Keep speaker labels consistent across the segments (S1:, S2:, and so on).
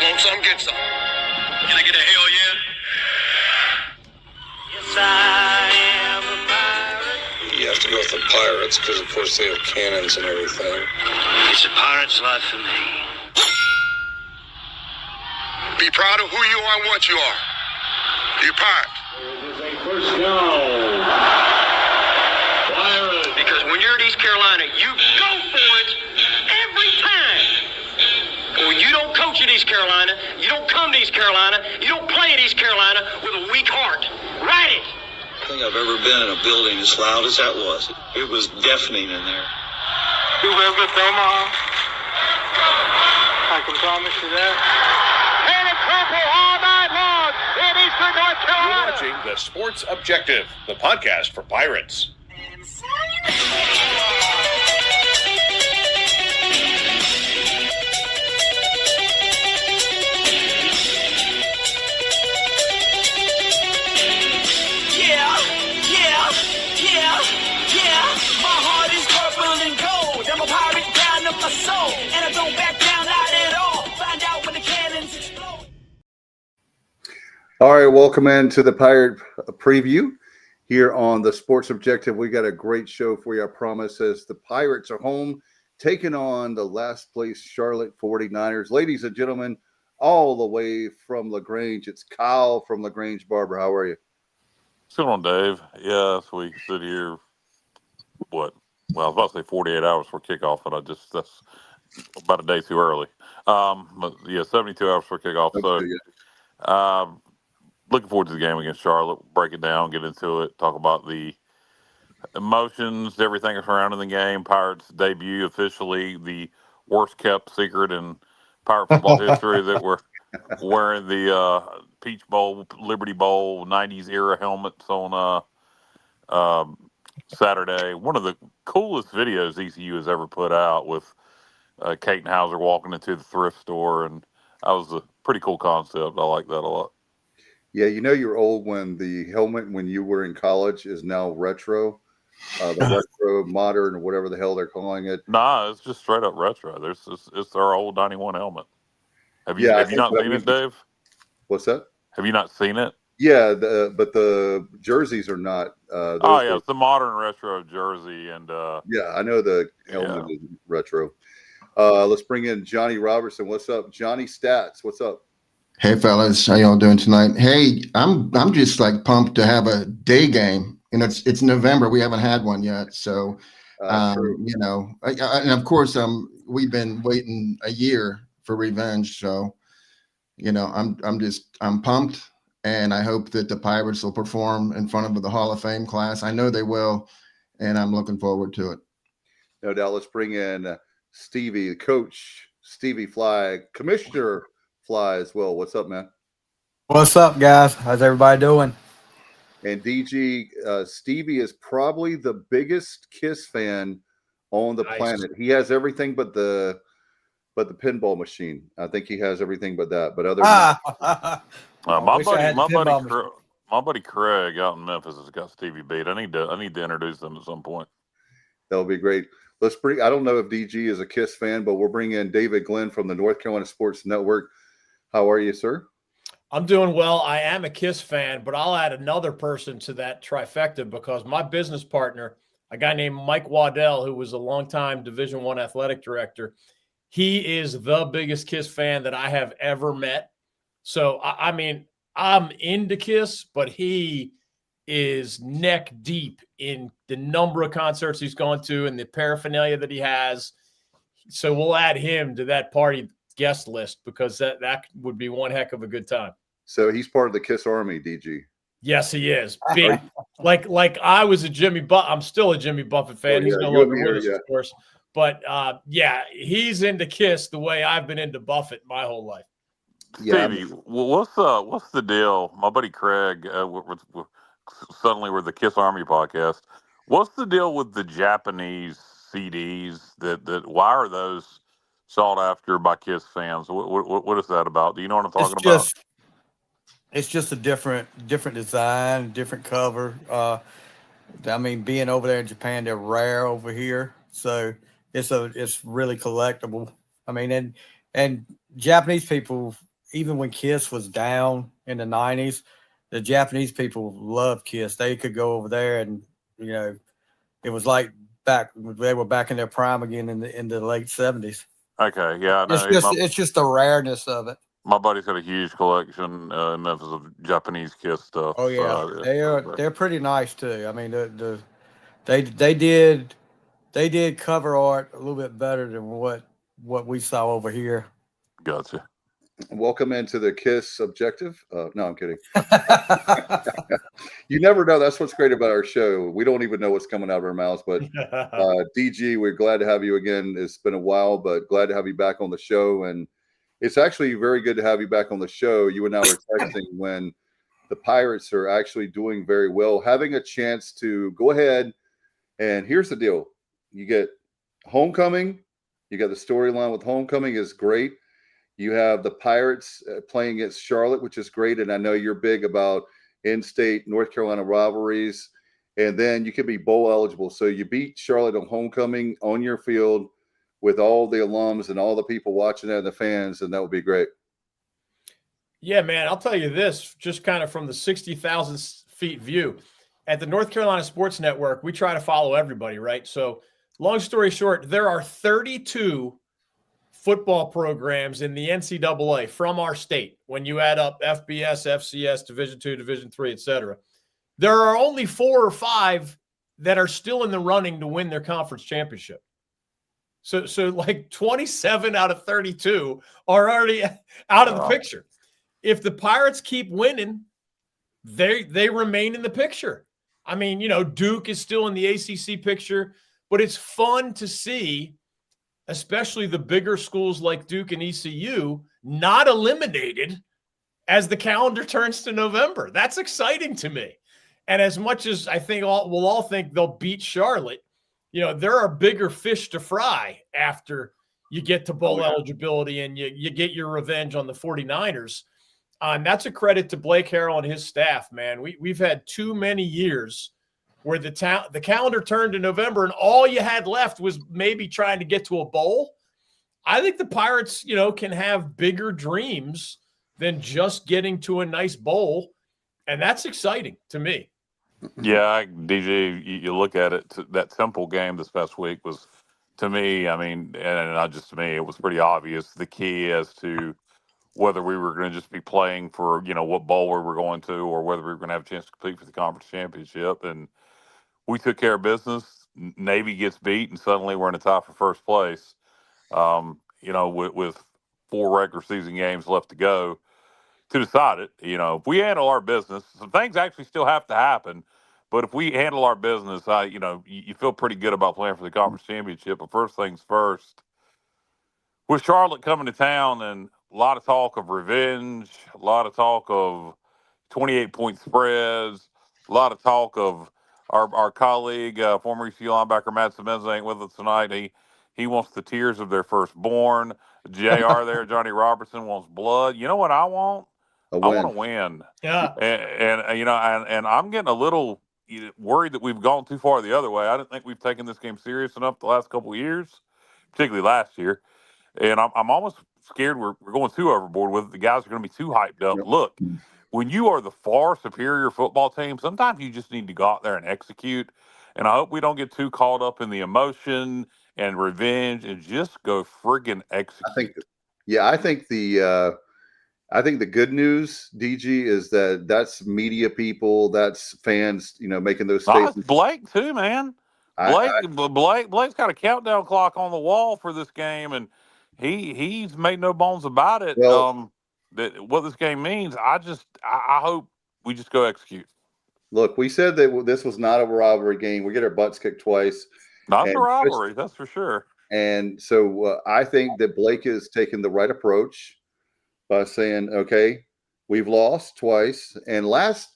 S1: Want some, get some. Can I get a hell yeah? Yes, I am a pirate. You have to go with the pirates because, of course, they have cannons and everything. It's a pirate's life for me. Be proud of who you are and what you are. You're pirate.
S2: It is a first down. Pirates.
S1: Because when you're at East Carolina, you go for it every time. When you don't coach at East Carolina, you don't come to East Carolina, you don't play at East Carolina with a weak heart. Write it.
S3: I think I've ever been in a building as loud as that was. It was deafening in there.
S4: You live with Omaha? I can promise you that. And a triple all night long in Eastern North Carolina.
S5: You're watching The Sports Objective, the podcast for Pirates.
S6: My heart is purple and gold. I'm a pirate down to my soul. And I don't back down, not at all. Find out when the cannons explode.
S7: All right, welcome into the Pirate Preview here on the Sports Objective. We got a great show for you, I promise, as the Pirates are home, taking on the last place Charlotte 49ers. Ladies and gentlemen, all the way from LaGrange, it's Kyle from LaGrange Barber. How are you?
S8: What's going on, Dave? Yes, we sit here, well, I was about to say 48 hours for kickoff, but that's about a day too early. But yeah, 72 hours for kickoff. So, looking forward to the game against Charlotte. Break it down, get into it, talk about the emotions, everything surrounding the game. Pirates debut officially, the worst kept secret in Pirate football history that we're wearing the Peach Bowl, Liberty Bowl, 90s era helmets on Saturday. One of the coolest videos ECU has ever put out with Kate Hauser walking into the thrift store, and that was a pretty cool concept. I like that a lot.
S7: Yeah, you know you're old when the helmet when you were in college is now retro, the retro modern or whatever the hell they're calling it.
S8: Nah, it's just straight up retro. It's our old 91 helmet. Have you not seen it, Dave?
S7: What's that?
S8: Have you not seen it?
S7: Yeah, but the jerseys are not.
S8: It's the modern retro jersey, and
S7: yeah, I know the helmet is retro. Let's bring in Johnny Robertson. What's up, Johnny Stats? What's up?
S9: Hey fellas, how y'all doing tonight? Hey, I'm just like pumped to have a day game. You know, it's November. We haven't had one yet, so you know, and of course, we've been waiting a year for revenge. So, you know, I'm pumped, and I hope that the Pirates will perform in front of the Hall of Fame class. I know they will, and I'm looking forward to it.
S7: No doubt. Let's bring in Stevie, the coach, Stevie Fly, Commissioner Fly as well. What's up, man?
S10: What's up, guys? How's everybody doing?
S7: And DG, Stevie is probably the biggest Kiss fan on the planet. He has everything but the pinball machine. I think he has everything but that. But other
S8: my buddy Craig out in Memphis has got Stevie beat. I need to introduce them at some point.
S7: That'll be great. Let's bring. I don't know if DG is a Kiss fan, but we'll bring in David Glenn from the North Carolina Sports Network. How are you, sir?
S11: I'm doing well. I am a Kiss fan, but I'll add another person to that trifecta because my business partner, a guy named Mike Waddell, who was a longtime Division I athletic director, he is the biggest Kiss fan that I have ever met. So, I mean, I'm into Kiss, but he is neck deep in the number of concerts he's gone to and the paraphernalia that he has. So we'll add him to that party guest list because that would be one heck of a good time.
S7: So he's part of the Kiss Army, DG.
S11: Yes, he is. Big, like I was a Jimmy Buffett. I'm still a Jimmy Buffett fan. He's no longer with us, of course. But yeah, he's into Kiss the way I've been into Buffett my whole life.
S8: Yeah, Stevie, what's the deal? My buddy Craig, suddenly we're the Kiss Army podcast. What's the deal with the Japanese CDs? That why are those sought after by Kiss fans? What is that about? Do you know what I'm talking about?
S10: It's just a different design, different cover. I mean, being over there in Japan, they're rare over here, so it's really collectible. I mean, and Japanese people even when Kiss was down in the 90s, the Japanese people loved Kiss. They could go over there and, it was like they were back in their prime again in the late 70s.
S8: Okay, yeah,
S10: It's just the rareness of it.
S8: My buddy's got a huge collection in Memphis of Japanese Kiss stuff.
S10: Oh yeah, they're pretty nice too. I mean, they did cover art a little bit better than what we saw over here.
S8: Gotcha.
S7: Welcome into the KISS Objective. No, I'm kidding. You never know. That's what's great about our show. We don't even know what's coming out of our mouths. But DG, we're glad to have you again. It's been a while, but glad to have you back on the show. And it's actually very good to have you back on the show. You and I were texting when the Pirates are actually doing very well, having a chance to go ahead. And here's the deal. You get homecoming. You got the storyline with homecoming is great. You have the Pirates playing against Charlotte, which is great. And I know you're big about in-state North Carolina rivalries. And then you can be bowl eligible. So you beat Charlotte on homecoming on your field with all the alums and all the people watching that and the fans, and that would be great.
S11: Yeah, man, I'll tell you this, just kind of from the 60,000 feet view. At the North Carolina Sports Network, we try to follow everybody, right? So long story short, there are 32 football programs in the NCAA from our state. When you add up FBS, FCS, Division II, Division III, et cetera, there are only 4 or 5 that are still in the running to win their conference championship. So like 27 out of 32 are already out of the picture. If the Pirates keep winning, they remain in the picture. I mean, Duke is still in the ACC picture, but it's fun to see, especially the bigger schools like Duke and ECU, not eliminated as the calendar turns to November. That's exciting to me. And as much as I think we'll all think they'll beat Charlotte, there are bigger fish to fry after you get to bowl eligibility and you get your revenge on the 49ers. And that's a credit to Blake Harrell and his staff, man. We've had too many years where the calendar turned to November and all you had left was maybe trying to get to a bowl. I think the Pirates, can have bigger dreams than just getting to a nice bowl. And that's exciting to me.
S8: Yeah, DJ, you look at it, that Temple game this past week was, to me, I mean, and not just to me, it was pretty obvious the key as to whether we were going to just be playing for, what bowl we were going to, or whether we were going to have a chance to compete for the conference championship. And we took care of business. Navy gets beat, and suddenly we're in the tie for first place. With 4 regular season games left to go to decide it. If we handle our business, some things actually still have to happen. But if we handle our business, you feel pretty good about playing for the conference championship. But first things first, with Charlotte coming to town and a lot of talk of revenge, a lot of talk of 28-point spreads, a lot of talk of our colleague, former ECU linebacker Matt Semenza ain't with us tonight. He wants the tears of their firstborn. JR there, Johnny Robertson wants blood. You know what I want? I want to win.
S11: Yeah.
S8: And I'm getting a little worried that we've gone too far the other way. I didn't think we've taken this game serious enough the last couple of years, particularly last year. And I'm almost scared we're going too overboard with it. The guys are going to be too hyped up. Yep. Look, when you are the far superior football team, sometimes you just need to go out there and execute. And I hope we don't get too caught up in the emotion and revenge and just go friggin' execute.
S7: I think the good news, DG, is that that's media people, that's fans, making those statements.
S8: Blake too, man. Blake's got a countdown clock on the wall for this game, and he's made no bones about it. Well, that what this game means. I hope we just go execute.
S7: Look, we said that this was not a rivalry game. We get our butts kicked twice.
S8: Not a rivalry, that's for sure.
S7: And so I think that Blake is taking the right approach by saying, okay, we've lost twice. And last,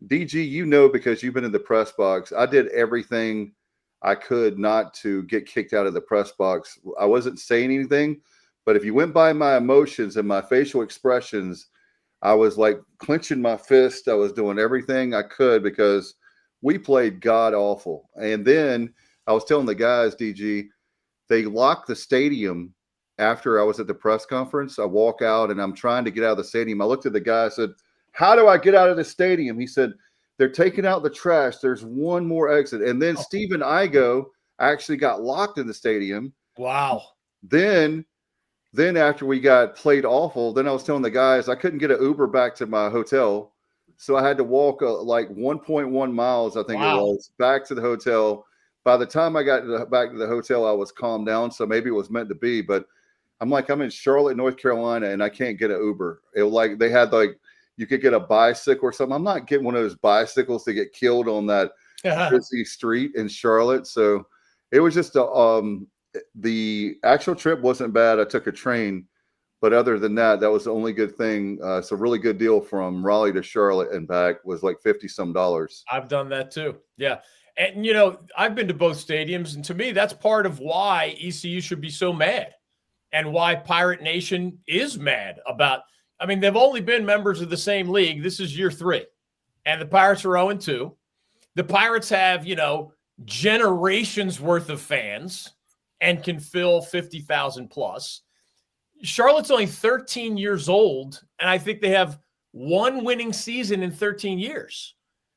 S7: DG, because you've been in the press box, I did everything I could not to get kicked out of the press box. I wasn't saying anything, but if you went by my emotions and my facial expressions, I was like clenching my fist. I was doing everything I could because we played god awful. And then I was telling the guys, DG, they locked the stadium after I was at the press conference, I walk out and I'm trying to get out of the stadium. I looked at the guy. I said, "How do I get out of the stadium?" He said, "They're taking out the trash. There's one more exit." And then Stephen Igo actually got locked in the stadium.
S11: Wow.
S7: Then after we got played awful, then I was telling the guys I couldn't get an Uber back to my hotel. So I had to walk like 1.1 miles, I think it was, back to the hotel. By the time I got back to the hotel, I was calmed down. So maybe it was meant to be. But I'm in Charlotte, North Carolina, and I can't get an Uber. They had you could get a bicycle or something. I'm not getting one of those bicycles to get killed on that busy street in Charlotte. So it was just the actual trip wasn't bad. I took a train, but other than that, that was the only good thing. It's a really good deal from Raleigh to Charlotte and back was like $50-some.
S11: I've done that too. Yeah. And, I've been to both stadiums, and to me, that's part of why ECU should be so mad and why Pirate Nation is mad about. I mean, they've only been members of the same league. This is year 3, and the Pirates are 0-2. The Pirates have, generations worth of fans and can fill 50,000 plus. Charlotte's only 13 years old, and I think they have one winning season in 13 years.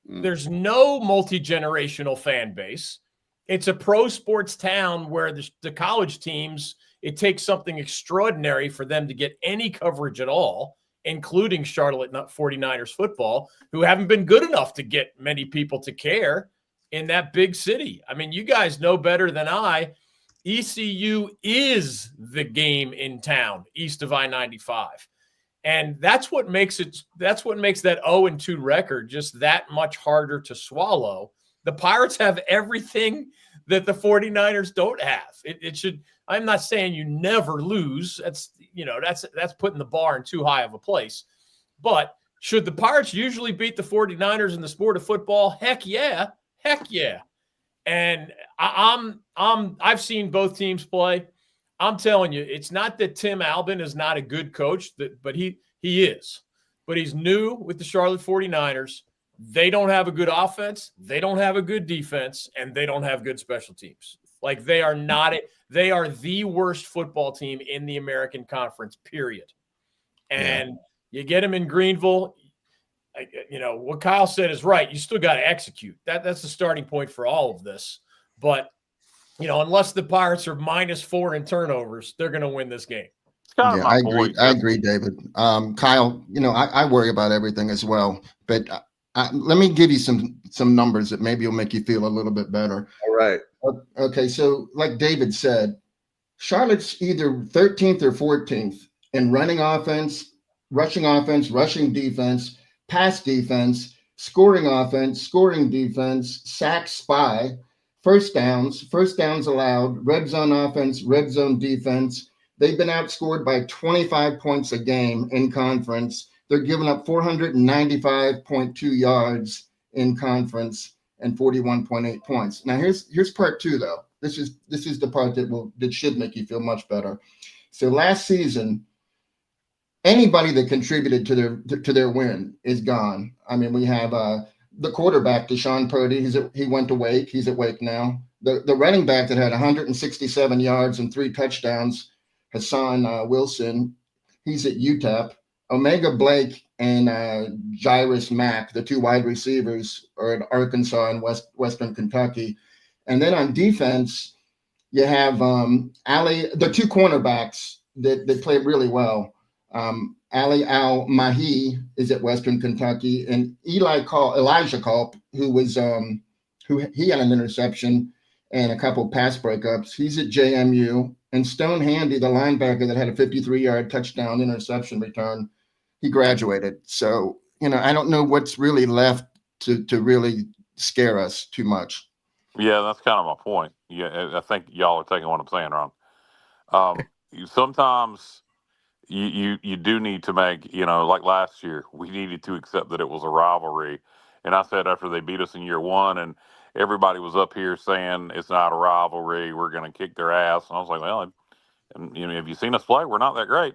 S11: There's no multi-generational fan base. It's a pro sports town where the college teams, it takes something extraordinary for them to get any coverage at all, including Charlotte 49ers football, who haven't been good enough to get many people to care in that big city. I mean, you guys know better than I. ECU is the game in town east of I-95. And that's what makes that 0-2 record just that much harder to swallow. The Pirates have everything that the 49ers don't have. It should, I'm not saying you never lose. That's putting the bar in too high of a place. But should the Pirates usually beat the 49ers in the sport of football? Heck yeah. Heck yeah. And I've seen both teams play. I'm telling you, it's not that Tim Albin is not a good coach, but he is. But he's new with the Charlotte 49ers. They don't have a good offense. They don't have a good defense, and they don't have good special teams. Like they are the worst football team in the American Conference, period. And you get them in Greenville. What Kyle said is right. You still got to execute. That's the starting point for all of this. But, unless the Pirates are -4 in turnovers, they're going to win this game.
S9: Yeah, I agree. I agree, David. Kyle, I worry about everything as well. But let me give you some numbers that maybe will make you feel a little bit better.
S7: All right.
S9: Okay, so like David said, Charlotte's either 13th or 14th in running offense, rushing defense, pass defense, scoring offense, scoring defense, sack spy, first downs allowed, red zone offense, red zone defense. They've been outscored by 25 points a game in conference. They're giving up 495.2 yards in conference and 41.8 points. Now here's part 2 though. This is the part that should make you feel much better. So last season, anybody that contributed to their win is gone. I mean, we have the quarterback, Deshaun Purdy. He went to Wake. He's at Wake now. The running back that had 167 yards and 3 touchdowns, Hassan Wilson, he's at UTEP. Omega Blake and Jairus Mack, the 2 wide receivers, are at Arkansas and Western Kentucky. And then on defense, you have the 2 cornerbacks that played really well. Ali Al-Mahi is at Western Kentucky, and Elijah Culp, who he had an interception and a couple pass breakups. He's at JMU. And Stone Handy, the linebacker that had a 53-yard touchdown interception return, he graduated. So, I don't know what's really left to really scare us too much.
S8: Yeah, that's kind of my point. Yeah, I think y'all are taking what I'm saying wrong. Sometimes you do need to make, like last year, we needed to accept that it was a rivalry. And I said after they beat us in year 1 and everybody was up here saying it's not a rivalry, we're going to kick their ass. And I was like, well, have you seen us play? We're not that great.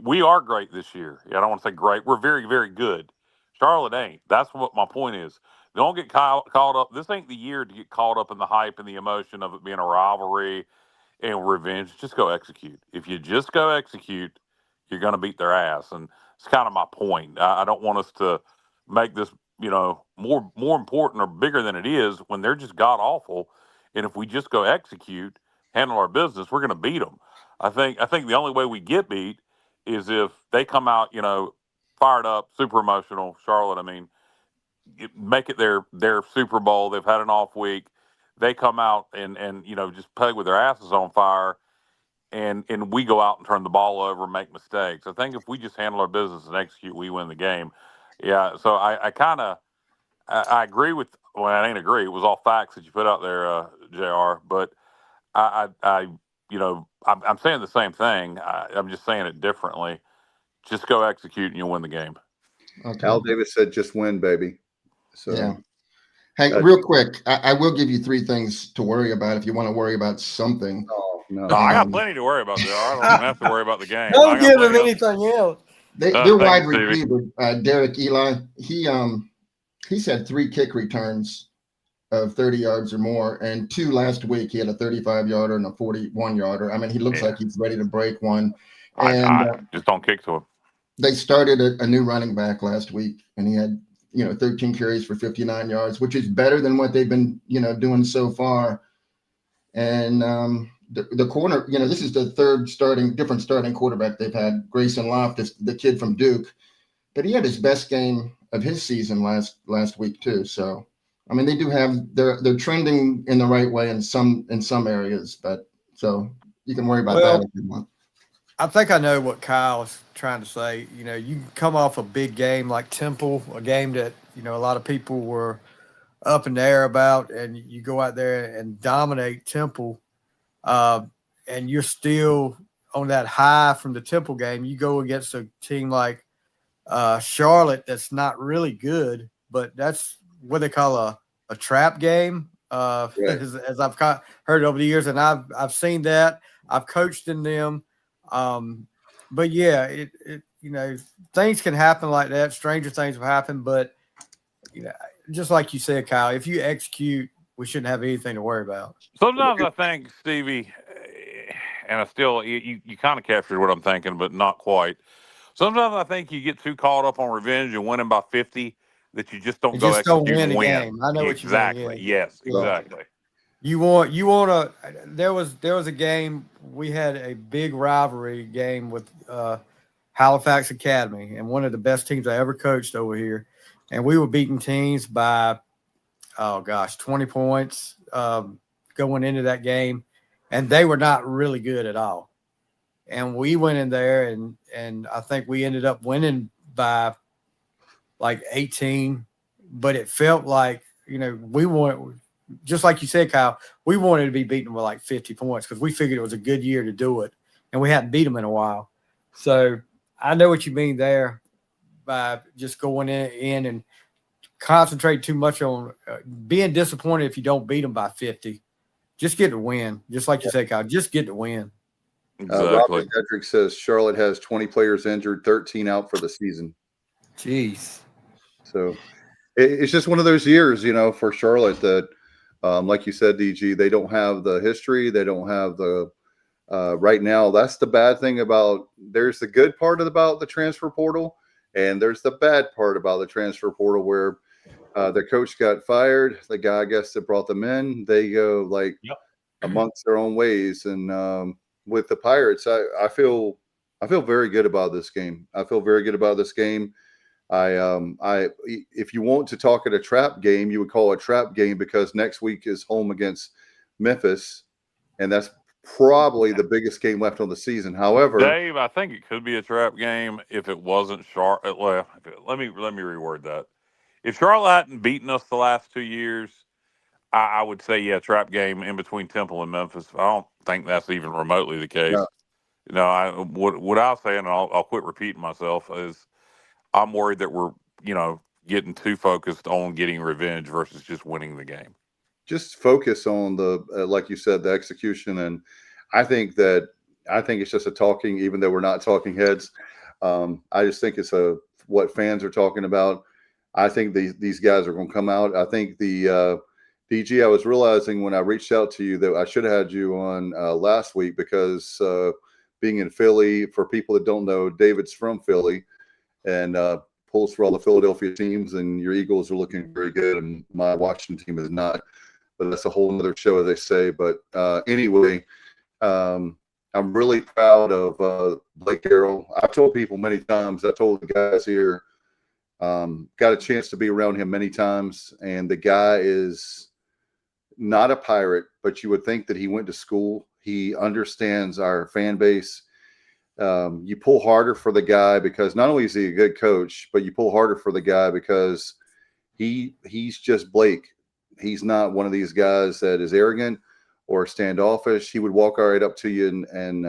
S8: We are great this year. I don't want to say great. We're very, very good. Charlotte ain't. That's what my point is. Don't get caught up. This ain't the year to get caught up in the hype and the emotion of it being a rivalry. and revenge, just go execute. If you just go execute, you're going to beat their ass. And it's kind of my point. I don't want us to make this, more important or bigger than it is when they're just god awful. And if we just go execute, handle our business, we're going to beat them. I think the only way we get beat is if they come out, fired up, super emotional. Charlotte, make it their Super Bowl. They've had an off week. They come out and just play with their asses on fire, and we go out and turn the ball over and make mistakes. I think if we just handle our business and execute, we win the game. Yeah. So I I agree with. Well, I ain't agree. It was all facts that you put out there, Jr. But I'm saying the same thing. I'm just saying it differently. Just go execute and you'll win the game.
S7: Okay. Al Davis said, "Just win, baby." So,
S9: yeah. Hey, real quick, I will give you 3 things to worry about if you want to worry about something.
S7: Oh, no.
S8: I got plenty to worry about there. I don't even have to worry about the game.
S10: Don't give them anything else.
S9: Their wide receiver, Derek Eli, he's had 3 kick returns of 30 yards or more, and 2 last week. He had a 35-yarder and a 41-yarder. He looks like he's ready to break one. And
S8: I just don't kick to him.
S9: They started a new running back last week, and he had 13 carries for 59 yards, which is better than what they've been doing so far. And the corner, this is the third different starting quarterback they've had. Grayson Loftus, the kid from Duke, but he had his best game of his season last week too. So they do have they're trending in the right way in some areas, but so you can worry about that if you want.
S10: I think I know what Kyle's trying to say. You come off a big game like Temple, a game that, a lot of people were up in the air about, and you go out there and dominate Temple, and you're still on that high from the Temple game. You go against a team like Charlotte that's not really good, but that's what they call a trap game, as I've heard over the years, and I've seen that. I've coached in them. But yeah, it things can happen like that. Stranger things will happen, but just like you said, Kyle, if you execute, we shouldn't have anything to worry about.
S8: Sometimes I think, Stevie, and I still you kind of captured what I'm thinking, but not quite. Sometimes I think you get too caught up on revenge and winning by 50 that you just don't go execute and win.
S10: I know what you mean. Yeah.
S8: Yes, exactly.
S10: You want to. There was a game, we had a big rivalry game with Halifax Academy, and one of the best teams I ever coached over here, and we were beating teams by 20 points going into that game, and they were not really good at all. And we went in there, and I think we ended up winning by like 18, but it felt like we won. Just like you said, Kyle, we wanted to be beaten with like 50 points because we figured it was a good year to do it, and we hadn't beat them in a while. So I know what you mean there by just going in and concentrate too much on being disappointed if you don't beat them by 50. Just get the win. Just like you said, Kyle, just get the win.
S8: Exactly.
S7: Robert Hedrick says Charlotte has 20 players injured, 13 out for the season.
S10: Jeez.
S7: So it's just one of those years, for Charlotte that – like you said, DG, they don't have the history. They don't have the right now. That's the bad thing about. There's the good part about the transfer portal, and there's the bad part about the transfer portal where their coach got fired. The guy, I guess, that brought them in, they go amongst their own ways. And with the Pirates, I feel very good about this game. If you want to talk at a trap game, you would call it a trap game because next week is home against Memphis, and that's probably the biggest game left on the season. However,
S8: Dave, I think it could be a trap game if it wasn't Charlotte. Well, let me reword that. If Charlotte hadn't beaten us the last 2 years, I would say trap game in between Temple and Memphis. I don't think that's even remotely the case. What I'll say, and I'll quit repeating myself, is I'm worried that we're, getting too focused on getting revenge versus just winning the game.
S7: Just focus on the, like you said, the execution. And I think it's just a talking, even though we're not talking heads. I just think it's what fans are talking about. I think these guys are going to come out. I think the DG, I was realizing when I reached out to you that I should have had you on last week because being in Philly, for people that don't know, David's from Philly and pulls for all the Philadelphia teams, and your Eagles are looking very good, and my Washington team is not. But that's a whole other show, as they say. But anyway, I'm really proud of Blake Harrell. I've told people many times, I told the guys here, got a chance to be around him many times, and the guy is not a Pirate, but you would think that he went to school. He understands our fan base. You pull harder for the guy because not only is he a good coach, but you pull harder for the guy because he's just Blake. He's not one of these guys that is arrogant or standoffish. He would walk right up to you and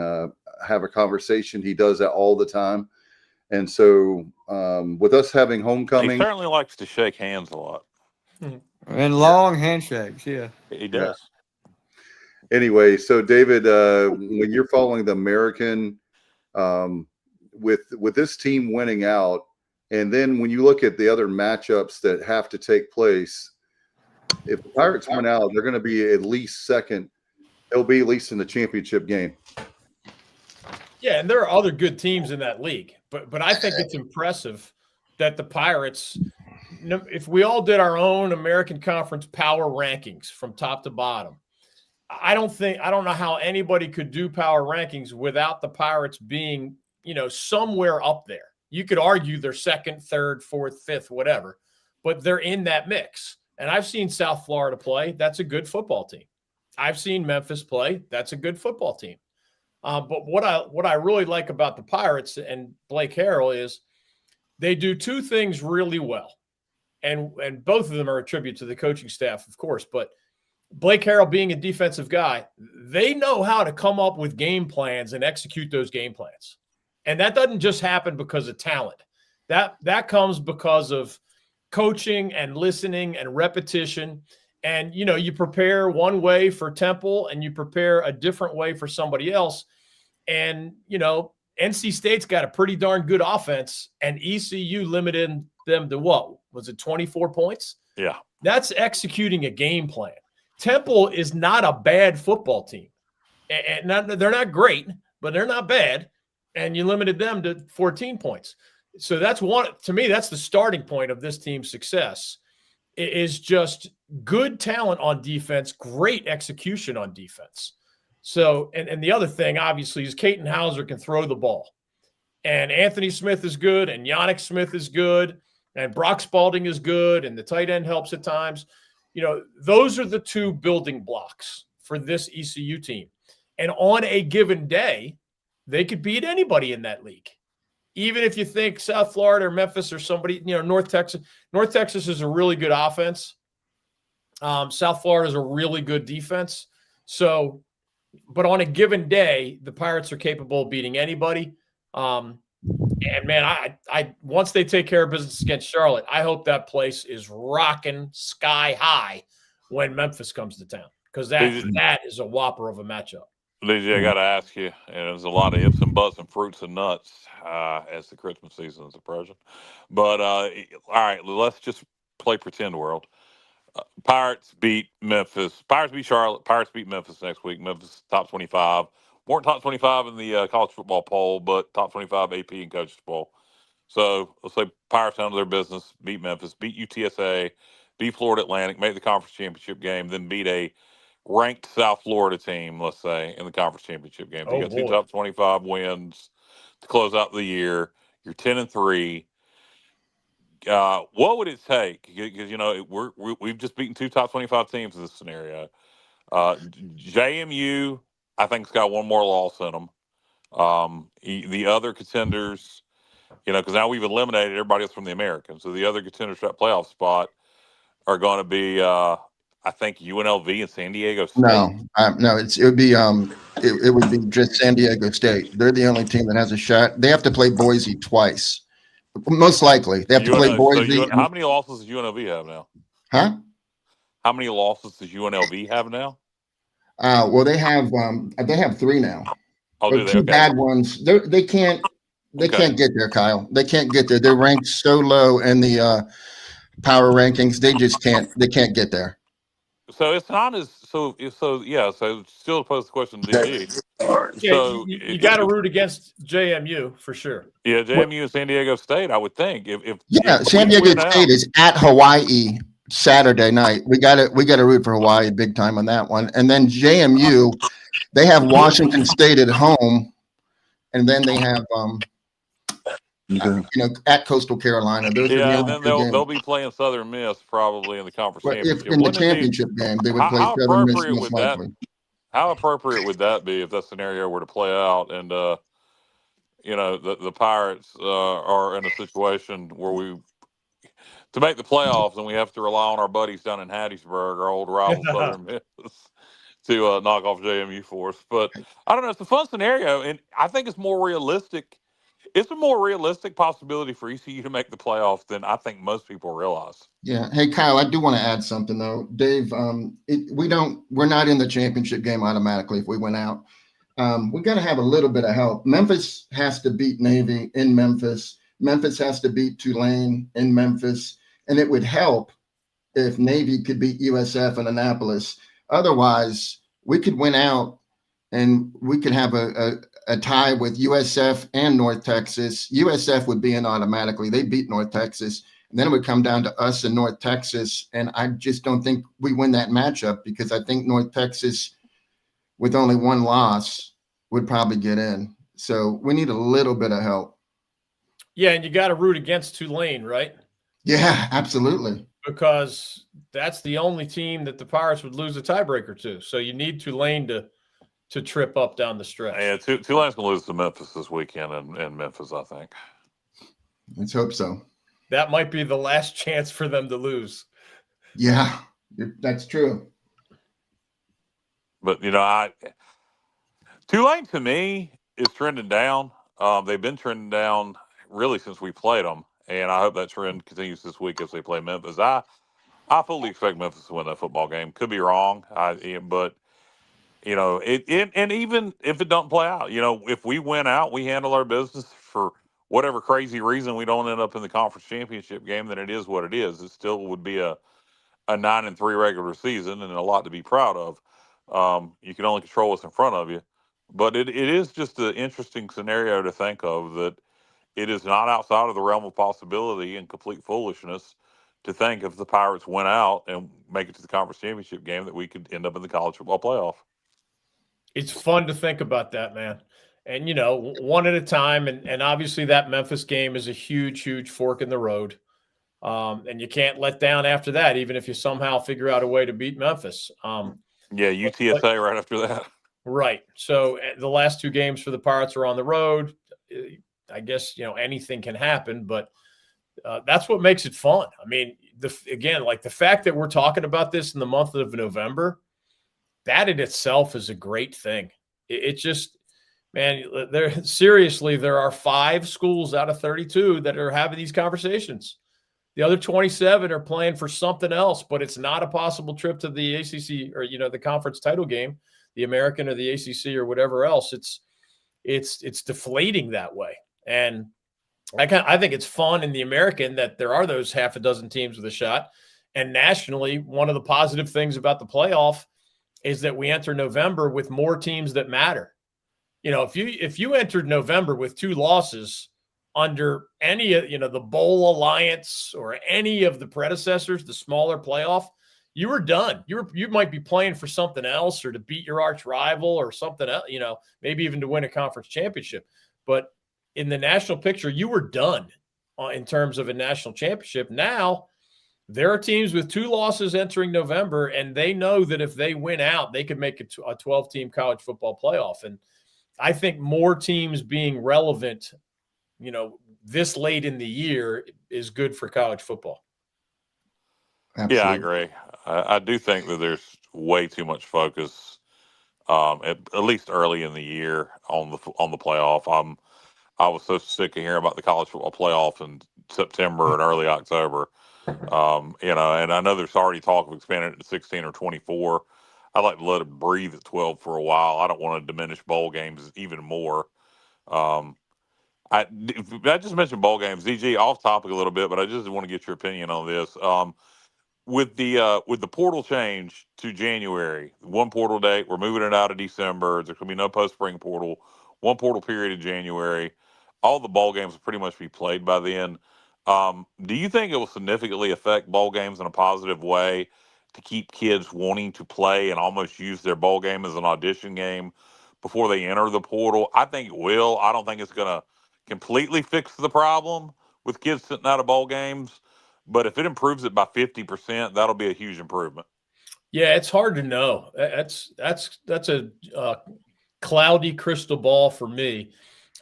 S7: have a conversation. He does that all the time. And so with us having homecoming,
S8: he certainly likes to shake hands a lot.
S10: And long handshakes, yeah.
S8: He does.
S7: Yeah. Anyway, so David, when you're following the American, with this team winning out, and then when you look at the other matchups that have to take place, if the Pirates win out, they're going to be at least second. They'll be at least in the championship game.
S11: Yeah, and there are other good teams in that league, but I think it's impressive that the Pirates, if we all did our own American Conference power rankings from top to bottom, I don't know how anybody could do power rankings without the Pirates being, somewhere up there. You could argue they're second, third, fourth, fifth, whatever, but they're in that mix. And I've seen South Florida play. That's a good football team. I've seen Memphis play. That's a good football team. But what I really like about the Pirates and Blake Harrell is they do two things really well. And both of them are a tribute to the coaching staff, of course. But Blake Harrell being a defensive guy, they know how to come up with game plans and execute those game plans. And that doesn't just happen because of talent. That comes because of coaching and listening and repetition. And, you prepare one way for Temple and you prepare a different way for somebody else. And, NC State's got a pretty darn good offense, and ECU limited them to what? Was it 24 points?
S8: Yeah.
S11: That's executing a game plan. Temple is not a bad football team. And they're not great, but they're not bad. And you limited them to 14 points. So to me, that's the starting point of this team's success. It is just good talent on defense, great execution on defense. So, and the other thing, obviously, is Caton Hauser can throw the ball. And Anthony Smith is good, and Yannick Smith is good, and Brock Spalding is good, and the tight end helps at times. Those are the two building blocks for this ECU team. And on a given day, they could beat anybody in that league. Even if you think South Florida or Memphis or somebody, North Texas. North Texas is a really good offense. South Florida is a really good defense. So, but on a given day, the Pirates are capable of beating anybody. And man, I once they take care of business against Charlotte, I hope that place is rocking sky high when Memphis comes to town, because that is a whopper of a matchup.
S8: DJ, I got to ask you, and there's a lot of ifs and buts and fruits and nuts as the Christmas season is approaching. But all right, let's just play pretend world. Pirates beat Memphis. Pirates beat Charlotte. Pirates beat Memphis next week. Memphis top 25. Weren't top 25 in the college football poll, but top 25 AP and coaches poll. So let's say Pirates handle their business, beat Memphis, beat UTSA, beat Florida Atlantic, make the conference championship game, then beat a ranked South Florida team, let's say, in the conference championship game. You got two top 25 wins to close out the year. You're 10-3. What would it take? Because we've just beaten two top 25 teams in this scenario. JMU, I think, has got one more loss in them. The other contenders, because now we've eliminated everybody else from the American, so the other contenders for that playoff spot are going to be, I think, UNLV and San Diego State.
S9: No, it would be just San Diego State. They're the only team that has a shot. They have to play Boise twice. Most likely, they have to play Boise.
S8: So how many losses does UNLV have now?
S9: Huh?
S8: How many losses does UNLV have now?
S9: Well, they have three now.
S8: Oh, do they?
S9: Two
S8: Okay.
S9: bad ones. They can't get there, Kyle. They can't get there. They're ranked so low in the power rankings. They just can't. They can't get there.
S8: So it's not as so. Yeah. So still to pose the question to DG.
S11: Yeah,
S8: So
S11: you got to root against JMU for sure.
S8: Yeah, JMU and San Diego State. I would think if
S9: San
S8: we
S9: Diego
S8: win
S9: State is at Hawaii Saturday night. We got to root for Hawaii big time on that one. And then JMU, they have Washington State at home, and then they have at Coastal Carolina. Those are the
S8: and
S9: only
S8: then
S9: two games.
S8: they'll be playing Southern Miss probably in the conference
S9: But if
S8: championship.
S9: in the championship game, they would play
S8: how
S9: Southern Miss
S8: appropriate
S9: most
S8: would that?
S9: likely.
S8: How appropriate would that be if that scenario were to play out and the Pirates are in a situation where to make the playoffs and we have to rely on our buddies down in Hattiesburg, our old rival Southern Miss, to knock off JMU for us. But I don't know. It's a fun scenario, and I think it's more realistic. It's a more realistic possibility for ECU to make the playoffs than I think most people realize.
S9: Yeah. Hey, Kyle, I do want to add something though. Dave, we're not in the championship game automatically if we went out. We got to have a little bit of help. Memphis has to beat Navy in Memphis. Memphis has to beat Tulane in Memphis. And it would help if Navy could beat USF in Annapolis. Otherwise, we could win out and we could have a tie with USF and North Texas. USF would be in automatically. They beat North Texas. And then it would come down to us and North Texas. And I just don't think we win that matchup because I think North Texas, with only one loss, would probably get in. So we need a little bit of help.
S11: Yeah, and you got to root against Tulane, right?
S9: Yeah, absolutely.
S11: Because that's the only team that the Pirates would lose a tiebreaker to. So you need Tulane to trip up down the stretch.
S8: Yeah, Tulane's going to lose to Memphis this weekend in Memphis, I think.
S9: Let's hope so.
S11: That might be the last chance for them to lose.
S9: Yeah, that's true.
S8: But, Tulane to me is trending down. They've been trending down really since we played them. And I hope that trend continues this week as they play Memphis. I fully expect Memphis to win that football game. Could be wrong, but and even if it don't play out, if we win out, we handle our business for whatever crazy reason we don't end up in the conference championship game. Then it is what it is. It still would be a 9-3 regular season and a lot to be proud of. You can only control what's in front of you, but it is just an interesting scenario to think of that. It is not outside of the realm of possibility and complete foolishness to think if the Pirates went out and make it to the conference championship game that we could end up in the college football playoff.
S11: It's fun to think about that, man. And, one at a time. And obviously that Memphis game is a huge, huge fork in the road. And you can't let down after that, even if you somehow figure out a way to beat Memphis.
S8: UTSA right after that.
S11: Right. So the last two games for the Pirates are on the road. I guess, anything can happen, but that's what makes it fun. I mean, the fact that we're talking about this in the month of November, that in itself is a great thing. It just, man, there are 5 schools out of 32 that are having these conversations. The other 27 are playing for something else, but it's not a possible trip to the ACC or, the conference title game, the American or the ACC or whatever else. It's deflating that way. And I think it's fun in the American that there are those half a dozen teams with a shot. And nationally, one of the positive things about the playoff is that we enter November with more teams that matter. If you entered November with 2 losses under any of, the Bowl Alliance or any of the predecessors, the smaller playoff, you were done. You might be playing for something else or to beat your arch rival or something else, maybe even to win a conference championship. But in the national picture, you were done in terms of a national championship. Now, there are teams with 2 losses entering November, and they know that if they win out, they could make a 12-team college football playoff. And I think more teams being relevant, this late in the year is good for college football.
S9: Absolutely.
S8: Yeah, I agree. I do think that there's way too much focus, at least early in the year, on the playoff. I was so sick of hearing about the college football playoff in September and early October. And I know there's already talk of expanding it to 16 or 24. I'd like to let it breathe at 12 for a while. I don't want to diminish bowl games even more. I just mentioned bowl games. DG, off topic a little bit, but I just want to get your opinion on this. with the portal change to January, one portal date, we're moving it out of December. There's going to be no post-spring portal, one portal period in January. All the ball games will pretty much be played by then. Do you think it will significantly affect ball games in a positive way to keep kids wanting to play and almost use their ball game as an audition game before they enter the portal? I think it will. I don't think it's going to completely fix the problem with kids sitting out of ball games, but if it improves it by 50%, that'll be a huge improvement.
S11: Yeah, it's hard to know. That's a cloudy crystal ball for me.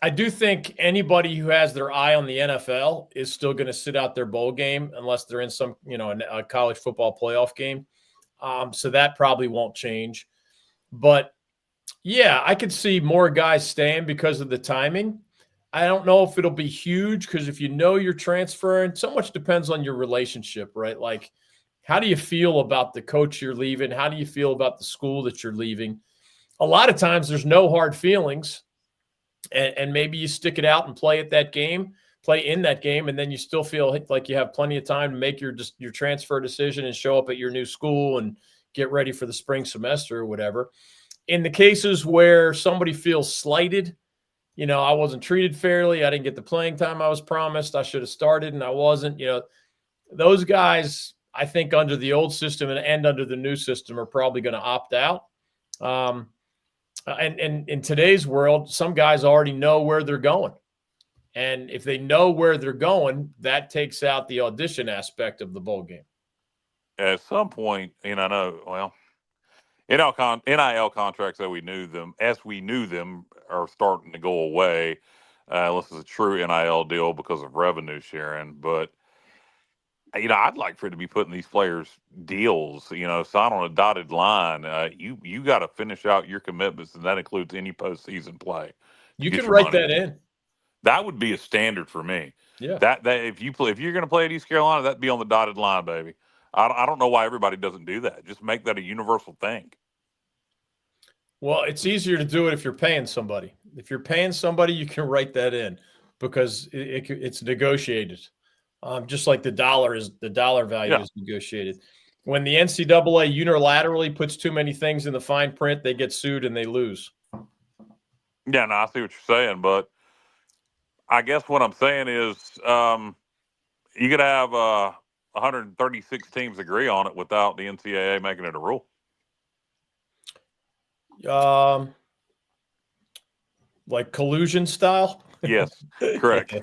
S11: I do think anybody who has their eye on the NFL is still going to sit out their bowl game unless they're in some, a college football playoff game. So that probably won't change. But yeah, I could see more guys staying because of the timing. I don't know if it'll be huge because if you're transferring, so much depends on your relationship, right? Like, how do you feel about the coach you're leaving? How do you feel about the school that you're leaving? A lot of times there's no hard feelings, and maybe you stick it out and play in that game, and then you still feel like you have plenty of time to make your transfer decision and show up at your new school and get ready for the spring semester or whatever. In the cases where somebody feels slighted, I wasn't treated fairly, I didn't get the playing time I was promised, I should have started and I wasn't, those guys, I think under the old system and under the new system are probably going to opt out. And in today's world, some guys already know where they're going. And if they know where they're going, that takes out the audition aspect of the bowl game.
S8: At some point, NIL contracts as we knew them are starting to go away. Unless it's a true NIL deal because of revenue sharing. But, I'd like for it to be putting these players deals, sign on a dotted line. You got to finish out your commitments, and that includes any postseason play.
S11: You can write that in.
S8: That would be a standard for me.
S11: Yeah.
S8: That if you're going to play at East Carolina, that'd be on the dotted line, baby. I don't know why everybody doesn't do that. Just make that a universal thing.
S11: Well, it's easier to do it if you're paying somebody. If you're paying somebody, you can write that in because it's negotiated. Just like the dollar value is negotiated. When the NCAA unilaterally puts too many things in the fine print, they get sued and they lose.
S8: Yeah, no, I see what you're saying, but I guess what I'm saying is you could have 136 teams agree on it without the NCAA making it a rule.
S11: Like collusion style?
S8: Yes, correct.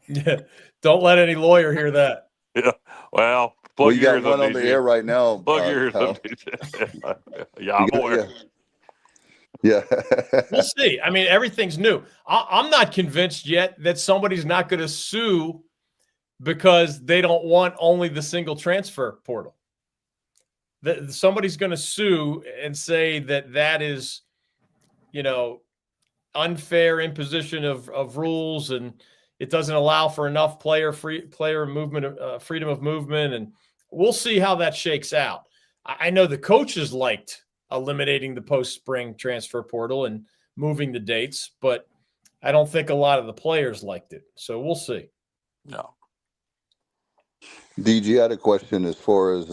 S11: Yeah. Don't let any lawyer hear that.
S8: Yeah. Well,
S7: you got one on the air right now.
S8: Plug your ears up. Yeah, I'm aware.
S7: Yeah.
S11: We'll see. I mean, everything's new. I'm not convinced yet that somebody's not going to sue because they don't want only the single transfer portal. Somebody's going to sue and say that is, unfair imposition of rules, and it doesn't allow for enough player movement, freedom of movement, and we'll see how that shakes out. I know the coaches liked eliminating the post-spring transfer portal and moving the dates, but I don't think a lot of the players liked it. So we'll see.
S8: No.
S7: DG, I had a question as far as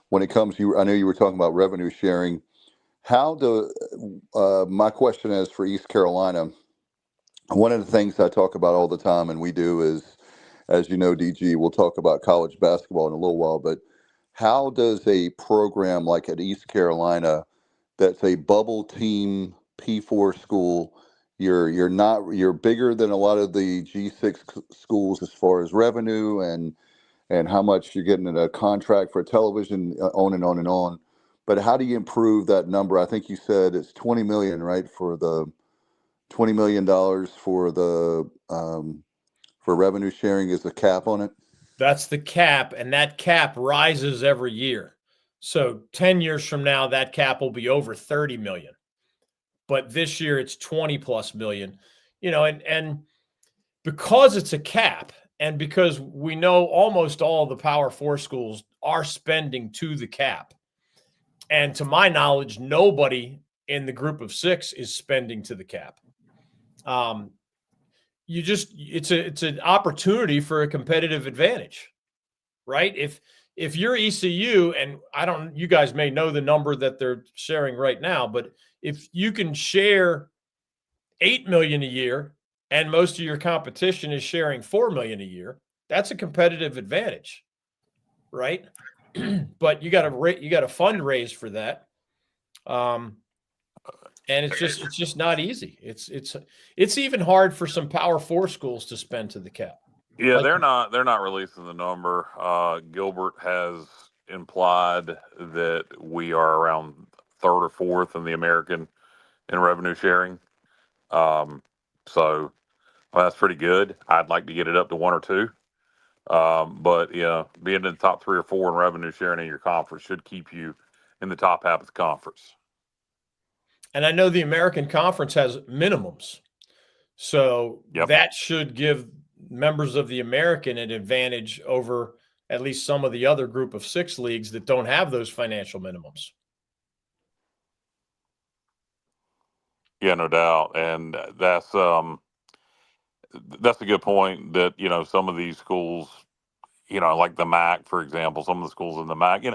S7: when it comes to, I know you were talking about revenue sharing. My question is for East Carolina, one of the things I talk about all the time, and we do, is, as you know, DG, we'll talk about college basketball in a little while, but how does a program like at East Carolina that's a bubble team P4 school, you're bigger than a lot of the G6 schools as far as revenue and how much you're getting in a contract for television, on and on and on. But how do you improve that number? I think you said it's $20 million, right? For the $20 million for the for revenue sharing is the cap on it.
S11: That's the cap, and that cap rises every year. So 10 years from now, that cap will be over 30 million. But this year it's 20 plus million. And because it's a cap, and because we know almost all the Power 4 schools are spending to the cap. And to my knowledge, nobody in the group of 6 is spending to the cap. it's an opportunity for a competitive advantage, right? If you're ECU, and you guys may know the number that they're sharing right now, but if you can share $8 million a year and most of your competition is sharing $4 million a year, that's a competitive advantage, right? But you got to fundraise for that. And it's just not easy. It's even hard for some Power 4 schools to spend to the cap.
S8: Yeah, they're not releasing the number. Gilbert has implied that we are around third or fourth in the American in revenue sharing. So that's pretty good. I'd like to get it up to 1 or 2. But yeah, being in the top 3 or 4 in revenue sharing in your conference should keep you in the top half of the conference.
S11: And I know the American Conference has minimums. So that should give members of the American an advantage over at least some of the other group of 6 leagues that don't have those financial minimums.
S8: Yeah, no doubt. And that's a good point that, some of these schools, like the MAC, for example, some of the schools in the MAC,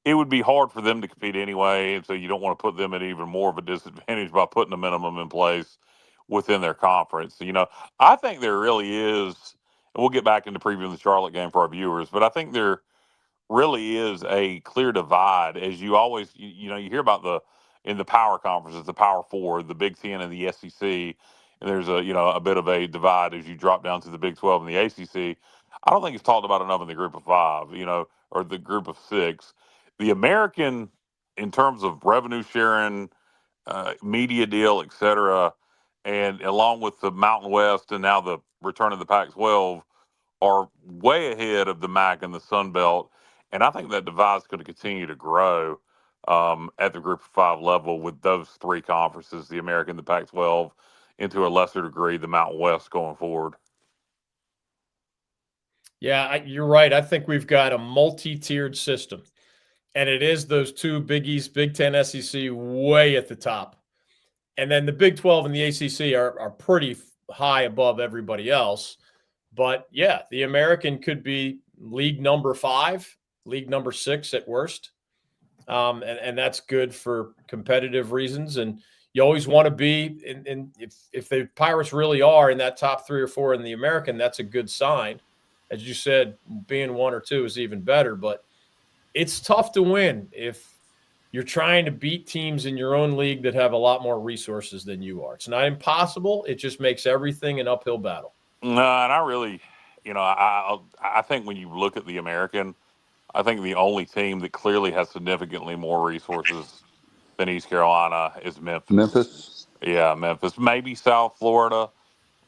S8: it would be hard for them to compete anyway. And so you don't want to put them at even more of a disadvantage by putting a minimum in place within their conference. I think there really is, and we'll get back into previewing the Charlotte game for our viewers, but I think there really is a clear divide, as you always, you hear about in the power conferences, the Power 4, the Big Ten and the SEC, and there's a bit of a divide as you drop down to the Big 12 and the ACC. I don't think it's talked about enough in the group of 5, or the group of 6. The American, in terms of revenue sharing, media deal, et cetera, and along with the Mountain West and now the return of the Pac-12, are way ahead of the MAC and the Sun Belt. And I think that divide is going to continue to grow at the group of 5 level with those 3 conferences, the American, the Pac-12, and to a lesser degree, the Mountain West going forward.
S11: Yeah, you're right. I think we've got a multi-tiered system. And it is those 2 Big East, Big Ten, SEC way at the top. And then the Big 12 and the ACC are pretty high above everybody else. But, yeah, the American could be league number 5, league number 6 at worst. And that's good for competitive reasons. And you always want to be if the Pirates really are in that top 3 or 4 in the American, that's a good sign. As you said, being 1 or 2 is even better. But it's tough to win if you're trying to beat teams in your own league that have a lot more resources than you are. It's not impossible. It just makes everything an uphill battle.
S8: No, and I really, I think when you look at the American, I think the only team that clearly has significantly more resources than East Carolina is Memphis. Yeah, Memphis. Maybe South Florida.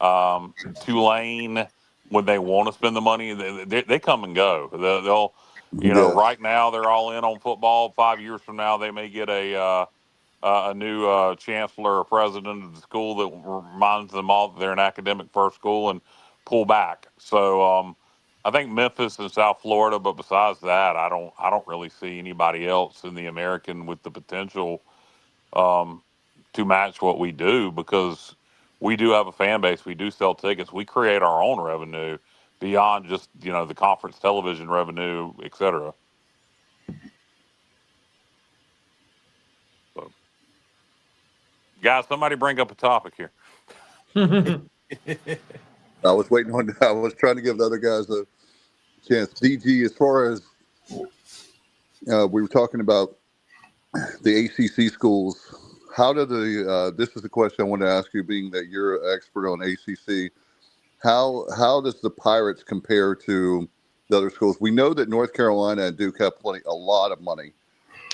S8: Tulane, when they want to spend the money, they come and go. They'll right now they're all in on football. 5 years from now, they may get a new chancellor or president of the school that reminds them all that they're an academic first school and pull back. So I think Memphis and South Florida, but besides that, I don't really see anybody else in the American with the potential to match what we do, because we do have a fan base. We do sell tickets. We create our own revenue beyond just, the conference television revenue, et cetera. So, guys, somebody bring up a topic here.
S7: I was trying to give the other guys a chance. DG, as far as we were talking about the ACC schools, how do this is the question I wanted to ask you, being that you're an expert on ACC. How does the Pirates compare to the other schools? We know that North Carolina and Duke have a lot of money,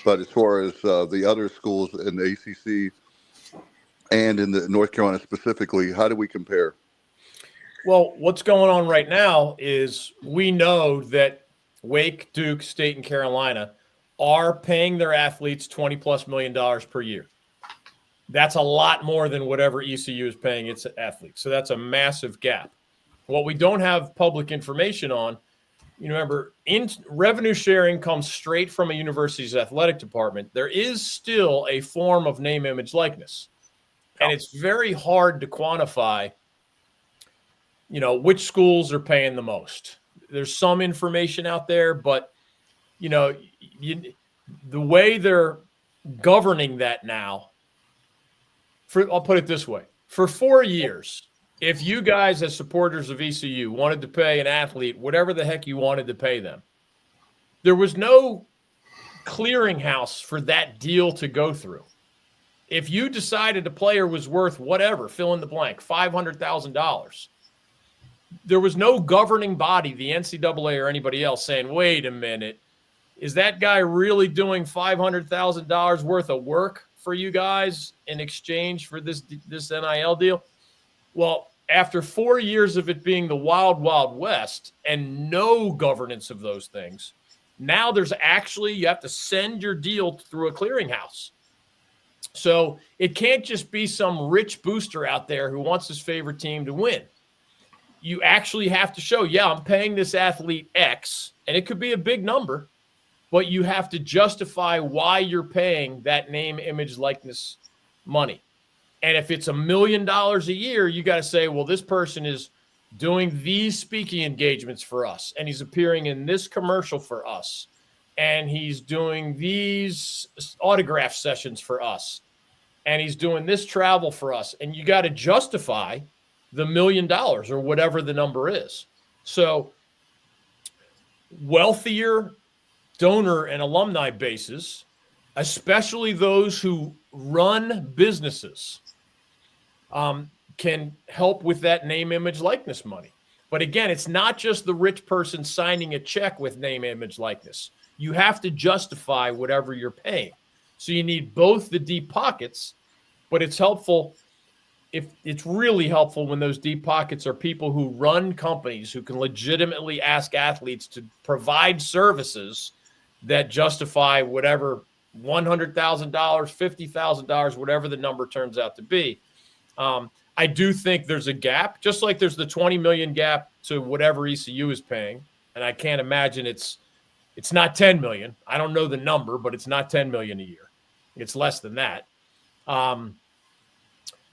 S7: but as far as the other schools in the ACC and in the North Carolina specifically, how do we compare?
S11: Well, what's going on right now is we know that Wake, Duke, State, and Carolina are paying their athletes $20+ million per year. That's a lot more than whatever ECU is paying its athletes. So that's a massive gap. What we don't have public information on, remember, revenue sharing comes straight from a university's athletic department. There is still a form of name, image, likeness. And it's very hard to quantify, which schools are paying the most. There's some information out there, but, the way they're governing that now, I'll put it this way. For 4 years, if you guys as supporters of ECU wanted to pay an athlete whatever the heck you wanted to pay them, there was no clearinghouse for that deal to go through. If you decided a player was worth whatever, fill in the blank, $500,000, there was no governing body, the NCAA or anybody else, saying, wait a minute, is that guy really doing $500,000 worth of work for you guys in exchange for this NIL deal? Well, after 4 years of it being the wild, wild west and no governance of those things, now there's actually, you have to send your deal through a clearinghouse. So it can't just be some rich booster out there who wants his favorite team to win. You actually have to show, I'm paying this athlete X, and it could be a big number, but you have to justify why you're paying that name, image, likeness money. And if it's $1 million a year, you got to say, well, this person is doing these speaking engagements for us, and he's appearing in this commercial for us, and he's doing these autograph sessions for us, and he's doing this travel for us. And you got to justify the $1 million or whatever the number is. So wealthier donor and alumni bases, especially those who run businesses, can help with that name, image, likeness money. But again, it's not just the rich person signing a check with name, image, likeness. You have to justify whatever you're paying. So you need both the deep pockets, but it's helpful. It's really helpful when those deep pockets are people who run companies who can legitimately ask athletes to provide services that justify whatever $100,000, $50,000, whatever the number turns out to be. I do think there's a gap, just like there's the $20 million gap to whatever ECU is paying. And I can't imagine it's not $10 million. I don't know the number, but it's not $10 million a year. It's less than that.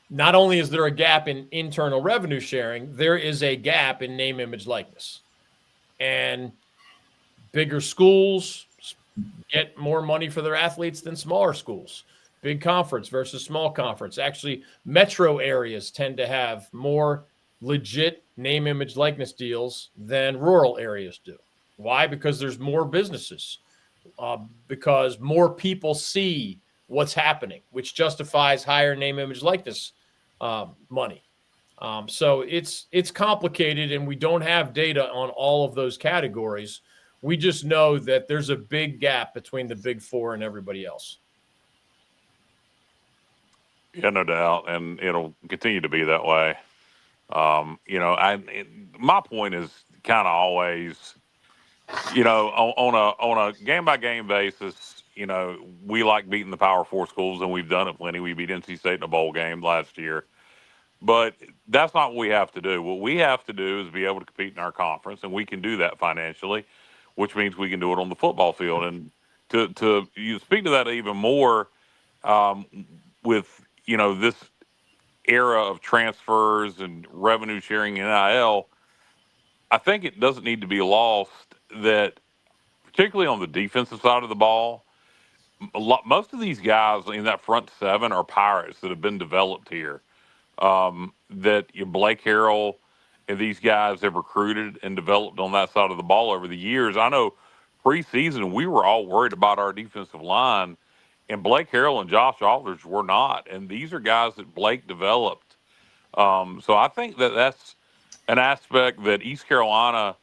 S11: Not only is there a gap in internal revenue sharing, there is a gap in name, image, likeness. And bigger schools get more money for their athletes than smaller schools. Big conference versus small conference. Actually, metro areas tend to have more legit name, image, likeness deals than rural areas do. Why? Because there's more businesses, because more people see what's happening, which justifies higher name, image, likeness money. So it's complicated, and we don't have data on all of those categories. We just know that there's a big gap between the big four and everybody else.
S8: Yeah, no doubt, and it'll continue to be that way. My point is kind of always, on a game by game basis, we like beating the Power Four schools, and we've done it plenty. We beat NC State in a bowl game last year, but that's not what we have to do. What we have to do is be able to compete in our conference, and we can do that financially, which means we can do it on the football field. And to you speak to that even more, with this era of transfers and revenue sharing NIL, I think it doesn't need to be lost that, particularly on the defensive side of the ball, most of these guys in that front seven are Pirates that have been developed here. That Blake Harrell and these guys have recruited and developed on that side of the ball over the years. I know preseason we were all worried about our defensive line, and Blake Harrell and Josh Aldridge were not. And these are guys that Blake developed. So I think that that's an aspect that East Carolina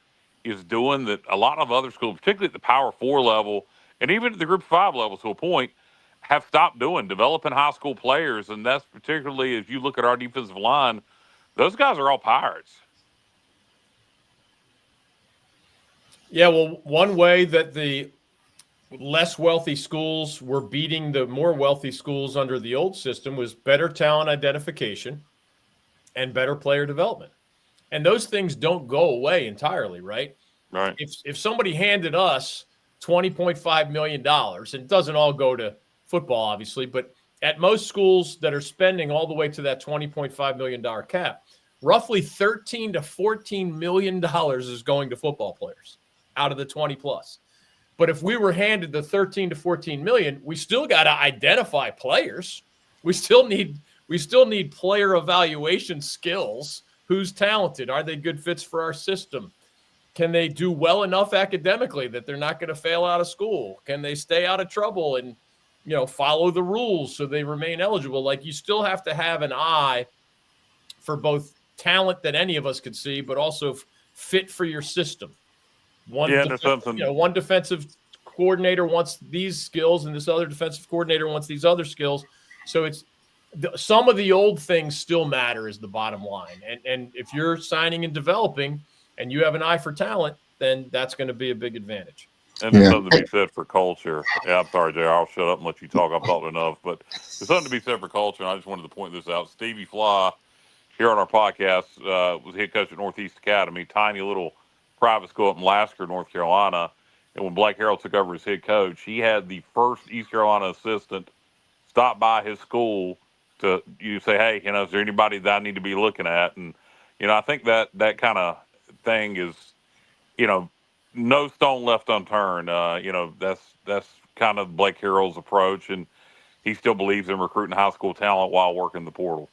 S8: is doing that a lot of other schools, particularly at the Power Four level, and even at the Group 5 level to a point, have stopped doing, developing high school players. And that's particularly, if you look at our defensive line, those guys are all Pirates.
S11: Yeah, well, one way that the less wealthy schools were beating the more wealthy schools under the old system was better talent identification and better player development. And those things don't go away entirely, right?
S8: Right.
S11: If somebody handed us $20.5 million, and it doesn't all go to football, obviously, but at most schools that are spending all the way to that $20.5 million cap, roughly $13 to $14 million is going to football players out of the 20 plus. But if we were handed the 13 to 14 million, we still got to identify players. We still need player evaluation skills. Who's talented? Are they good fits for our system? Can they do well enough academically that they're not going to fail out of school? Can they stay out of trouble and, follow the rules so they remain eligible? Like, you still have to have an eye for both talent that any of us could see, but also fit for your system. One defensive coordinator wants these skills, and this other defensive coordinator wants these other skills. So some of the old things still matter is the bottom line. And if you're signing and developing and you have an eye for talent, then that's going to be a big advantage.
S8: And there's something to be said for culture. Yeah, I'm sorry, JR. I'll shut up and let you talk. I've talked enough. But there's something to be said for culture, and I just wanted to point this out. Stevie Fly, here on our podcast, was head coach at Northeast Academy, tiny little private school up in Lasker, North Carolina. And when Blake Harrell took over as head coach, he had the first East Carolina assistant stop by his school to say, hey, is there anybody that I need to be looking at? And, I think that kind of thing is, no stone left unturned. That's kind of Blake Harrell's approach, and he still believes in recruiting high school talent while working the portal.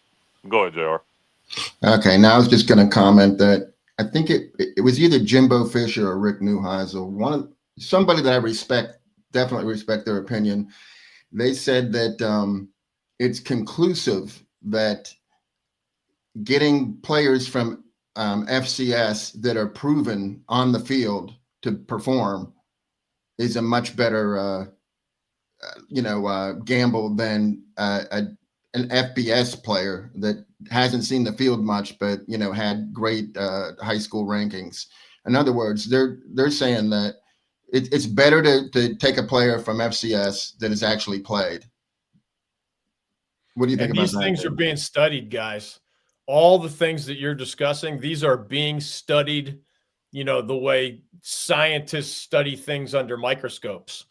S8: Go ahead, JR.
S9: Okay, now I was just going to comment that I think it was either Jimbo Fisher or Rick Neuheisel, somebody that I definitely respect their opinion. They said that it's conclusive that getting players from FCS that are proven on the field to perform is a much better, gamble than an FBS player that hasn't seen the field much, but had great high school rankings. In other words, they're saying that it's better to take a player from FCS that has actually played. What do you think about that?
S11: These things are being studied, guys. All the things that you're discussing, these are being studied, the way scientists study things under microscopes.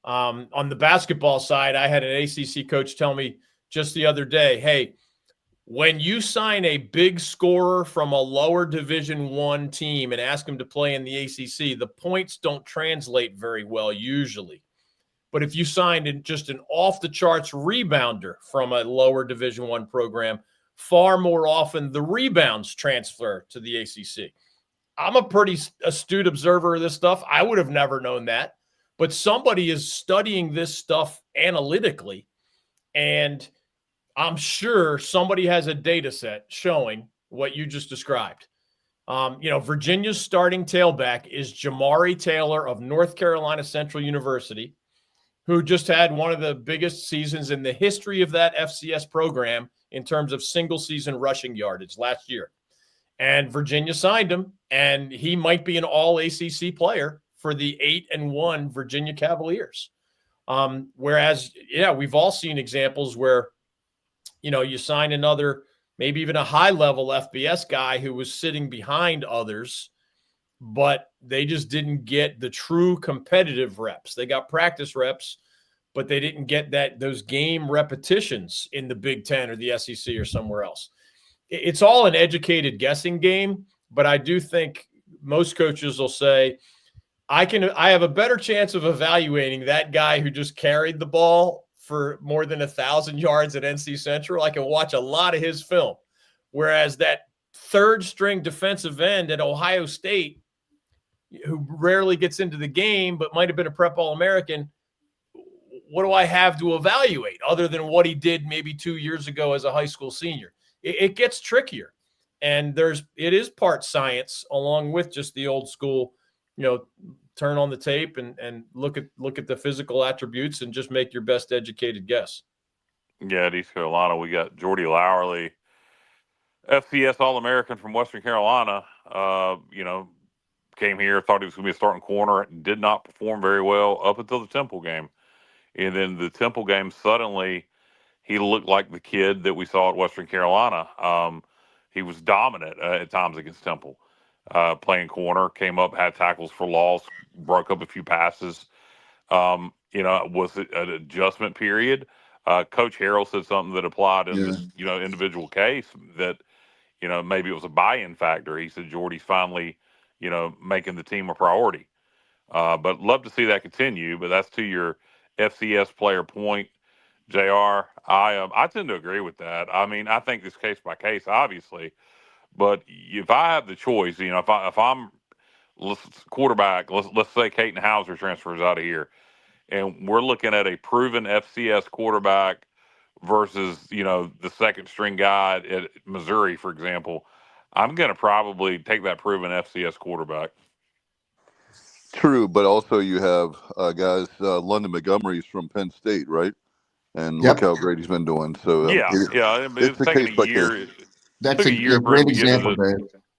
S11: On the basketball side, I had an ACC coach tell me just the other day, hey, when you sign a big scorer from a lower Division I team and ask him to play in the ACC, the points don't translate very well usually. But if you signed just an off-the-charts rebounder from a lower Division I program, far more often the rebounds transfer to the ACC. I'm a pretty astute observer of this stuff. I would have never known that. But somebody is studying this stuff analytically, and I'm sure somebody has a data set showing what you just described. Virginia's starting tailback is Jamari Taylor of North Carolina Central University, who just had one of the biggest seasons in the history of that FCS program in terms of single-season rushing yardage last year. And Virginia signed him, and he might be an all-ACC player for the 8-1 Virginia Cavaliers. Whereas, we've all seen examples where, you sign another, maybe even a high-level FBS guy who was sitting behind others, but they just didn't get the true competitive reps. They got practice reps, but they didn't get those game repetitions in the Big Ten or the SEC or somewhere else. It's all an educated guessing game, but I do think most coaches will say, I have a better chance of evaluating that guy who just carried the ball for more than 1,000 yards at NC Central. I can watch a lot of his film. Whereas that third string defensive end at Ohio State, who rarely gets into the game, but might've been a prep All-American, what do I have to evaluate other than what he did maybe 2 years ago as a high school senior? It gets trickier, and it is part science along with just the old school, turn on the tape and look at the physical attributes and just make your best educated guess.
S8: Yeah, at East Carolina, we got Jordy Lowerly, FCS All-American from Western Carolina. Came here, thought he was going to be a starting corner, did not perform very well up until the Temple game. And then the Temple game, suddenly he looked like the kid that we saw at Western Carolina. He was dominant at times against Temple, playing corner, came up, had tackles for loss, broke up a few passes. Was it an adjustment period? Coach Harrell said something that applied in this, individual case that, maybe it was a buy-in factor. He said Jordy's finally, making the team a priority. But love to see that continue. But that's to your FCS player point, JR. I tend to agree with that. I mean, I think this case by case, obviously. But if I have the choice, if I'm quarterback, let's say Caton Hauser transfers out of here, and we're looking at a proven FCS quarterback versus the second string guy at Missouri, for example, I'm going to probably take that proven FCS quarterback.
S7: True, but also you have guys, London Montgomery's from Penn State, right? And look how great he's been doing. So
S8: it's taking a year.
S9: That's a great example, Dave.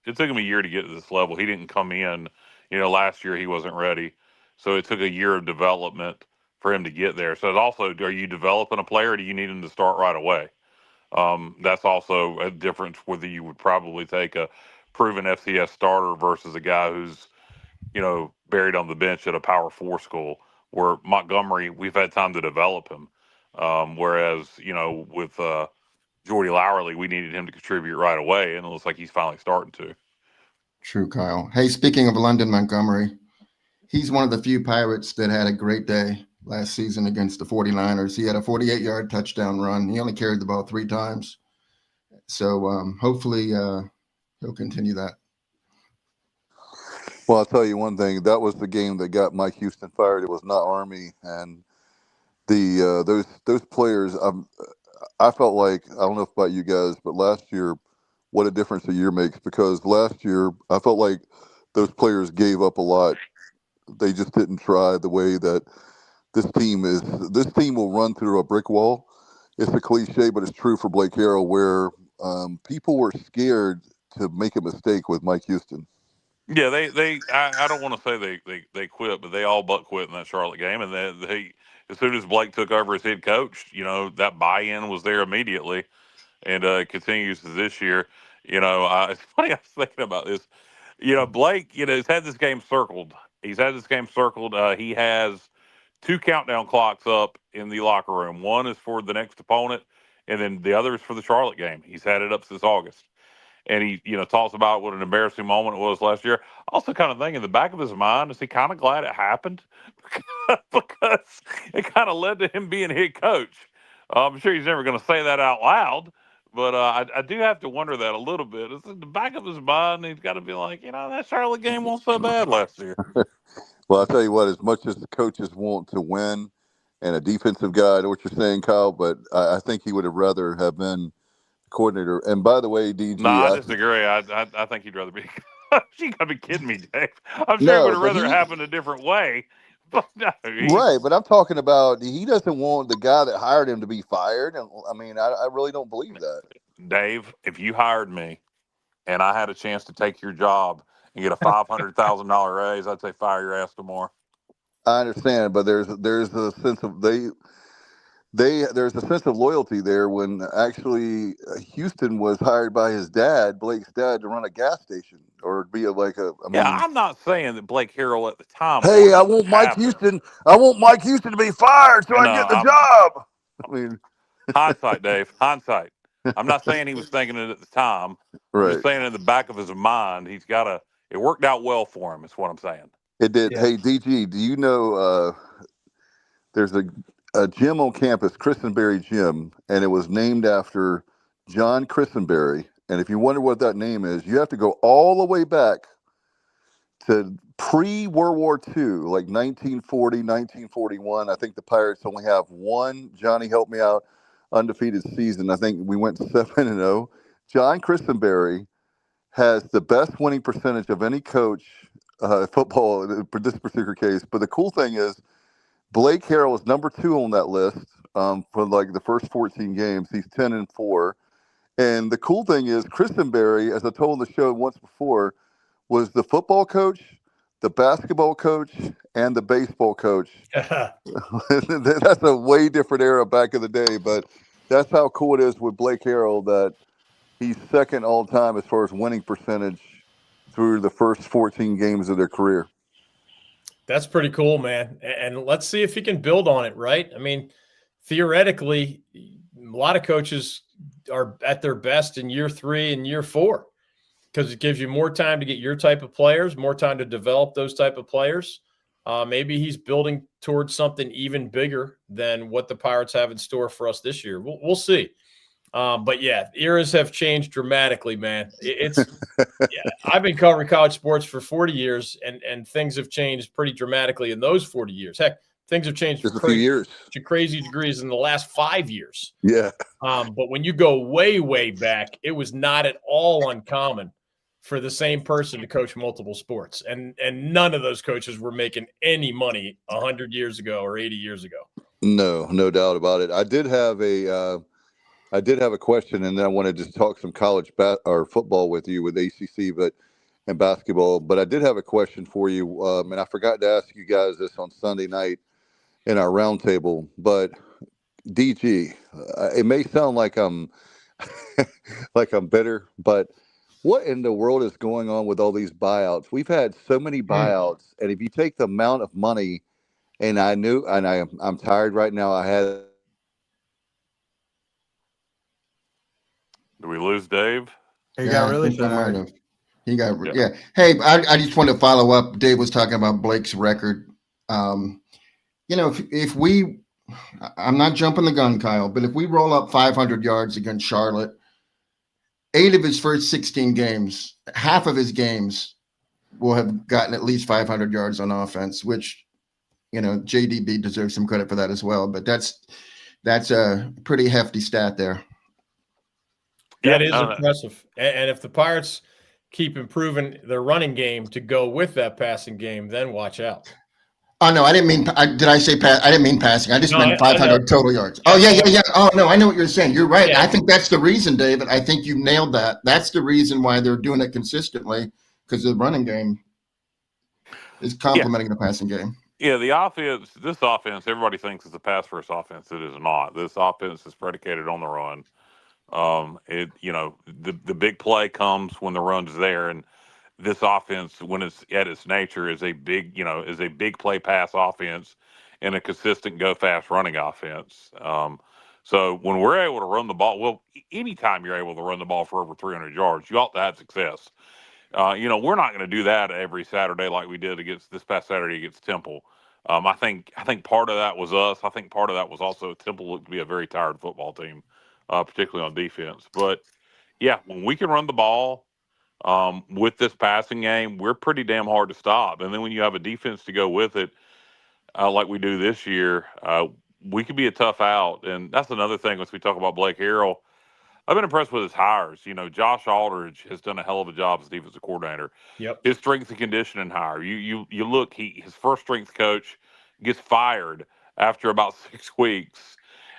S8: It took him a year to get to this level. He didn't come in, last year he wasn't ready. So it took a year of development for him to get there. So it's also, are you developing a player or do you need him to start right away? That's also a difference whether you would probably take a proven FCS starter versus a guy who's, buried on the bench at a Power 4 school, where Montgomery, we've had time to develop him. Whereas, with Jordy Lowerly, we needed him to contribute right away, and it looks like he's finally starting to.
S9: True, Kyle. Hey, speaking of London Montgomery, he's one of the few Pirates that had a great day last season against the 49ers. He had a 48-yard touchdown run. He only carried the ball 3 times. So hopefully he'll continue that.
S7: Well, I'll tell you one thing. That was the game that got Mike Houston fired. It was not Army. And the those players, I felt like, I don't know about you guys, but last year, what a difference a year makes. Because last year, I felt like those players gave up a lot. They just didn't try the way that this team is. This team will run through a brick wall. It's a cliche, but it's true for Blake Harrell, where people were scared to make a mistake with Mike Houston.
S8: Yeah, I don't want to say they quit, but they all but quit in that Charlotte game. And they as soon as Blake took over as head coach, that buy-in was there immediately, and continues to this year. It's funny, I was thinking about this. Blake, has had this game circled. He's had this game circled. He has 2 countdown clocks up in the locker room. One is for the next opponent, and then the other is for the Charlotte game. He's had it up since August. And he, talks about what an embarrassing moment it was last year. Also kind of think in the back of his mind, is he kind of glad it happened? Because it kind of led to him being head coach. I'm sure he's never going to say that out loud, but I do have to wonder that a little bit. It's in the back of his mind. He's got to be like, that Charlotte game wasn't so bad last year.
S7: Well, I'll tell you what, as much as the coaches want to win and a defensive guy, I know what you're saying, Kyle, but I think he would have rather have been coordinator. And by the way, DG,
S8: no, I disagree. I think he'd rather be. You gotta be kidding me, Dave. I'm sure he would have rather happened a different way. But no,
S7: right, but I'm talking about he doesn't want the guy that hired him to be fired. I mean, I really don't believe that.
S8: Dave, if you hired me and I had a chance to take your job and get a $500,000 raise, I'd say fire your ass tomorrow.
S7: I understand, but there's a sense of there's a sense of loyalty there when actually Houston was hired by his dad, Blake's dad, to run a gas station or be
S8: I'm not saying that Blake Harrell at the time.
S7: Hey, I want Mike Houston to be fired so I get the job. I mean,
S8: hindsight, Dave. Hindsight. I'm not saying he was thinking it at the time.
S7: Right.
S8: I'm just saying in the back of his mind, it worked out well for him. Is what I'm saying.
S7: It did. Yeah. Hey, DG, do you know there's a gym on campus, Christenberry Gym, and it was named after John Christenberry. And if you wonder what that name is, you have to go all the way back to pre-World War II, like 1940, 1941. I think the Pirates only have one, Johnny, help me out, undefeated season. I think we went 7-0. John Christenberry has the best winning percentage of any coach football for this particular case. But the cool thing is, Blake Harrell is number 2 on that list for like the first 14 games. He's 10-4. And the cool thing is, Christenberry, as I told the show once before, was the football coach, the basketball coach, and the baseball coach. That's a way different era back in the day, but that's how cool it is with Blake Harrell that he's second all time as far as winning percentage through the first 14 games of their career.
S11: That's pretty cool, man. And let's see if he can build on it, right? I mean, theoretically, a lot of coaches are at their best in year 3 and year 4 because it gives you more time to get your type of players, more time to develop those type of players. Maybe he's building towards something even bigger than what the Pirates have in store for us this year. We'll see. But yeah, eras have changed dramatically, man. I've been covering college sports for 40 years, and things have changed pretty dramatically in those 40 years. Heck, things have changed
S7: Just a few years
S11: to crazy degrees in the last 5 years.
S7: Yeah.
S11: But when you go way, way back, it was not at all uncommon for the same person to coach multiple sports. And none of those coaches were making any money 100 years ago or 80 years ago.
S7: No doubt about it. I did have a question, and then I wanted to talk some college or football with you with ACC, and basketball. But I did have a question for you, and I forgot to ask you guys this on Sunday night in our roundtable. But DG, it may sound like I'm like I'm bitter, but what in the world is going on with all these buyouts? We've had so many buyouts, and if you take the amount of money, and I'm tired right now.
S8: Do we lose Dave?
S10: He got really tired.
S9: He got yeah. Hey, I just want to follow up. Dave was talking about Blake's record. If we, I'm not jumping the gun, Kyle, but if we roll up 500 yards against Charlotte, 8 of his first 16 games, half of his games will have gotten at least 500 yards on offense, which, JDB deserves some credit for that as well. But that's a pretty hefty stat there.
S11: That is impressive. And if the Pirates keep improving their running game to go with that passing game, then watch out.
S9: Oh, no, I didn't mean – did I say pass? I didn't mean passing. I just meant 500 total yards. Oh, yeah. Oh, no, I know what you're saying. You're right. Yeah. I think that's the reason, David. I think you nailed that. That's the reason why they're doing it consistently, because the running game is complementing the passing game.
S8: Yeah, this offense, everybody thinks it's a pass-first offense. It is not. This offense is predicated on the run. The big play comes when the run's there, and this offense, when it's at its nature, is a big play pass offense and a consistent go fast running offense. So when we're able to run the ball, well, anytime you're able to run the ball for over 300 yards, you ought to have success. We're not going to do that every Saturday like we did this past Saturday against Temple. I think part of that was us. I think part of that was also Temple looked to be a very tired football team, particularly on defense. But yeah, when we can run the ball with this passing game, we're pretty damn hard to stop. And then when you have a defense to go with it, like we do this year, we could be a tough out. And that's another thing as we talk about Blake Harrell. I've been impressed with his hires. Josh Aldridge has done a hell of a job as defensive coordinator.
S11: Yep.
S8: His strength and conditioning hire. You look, his first strength coach gets fired after about 6 weeks,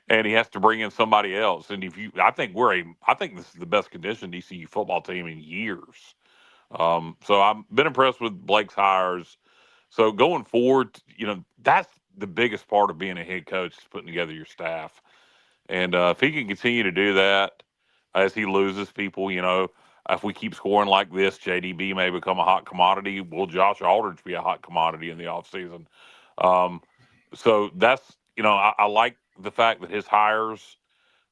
S8: and he has to bring in somebody else. And I think this is the best conditioned ECU football team in years. So I've been impressed with Blake's hires. So going forward, that's the biggest part of being a head coach is putting together your staff. And if he can continue to do that as he loses people, if we keep scoring like this, JDB may become a hot commodity. Will Josh Aldridge be a hot commodity in the offseason? So that's, I like the fact that his hires,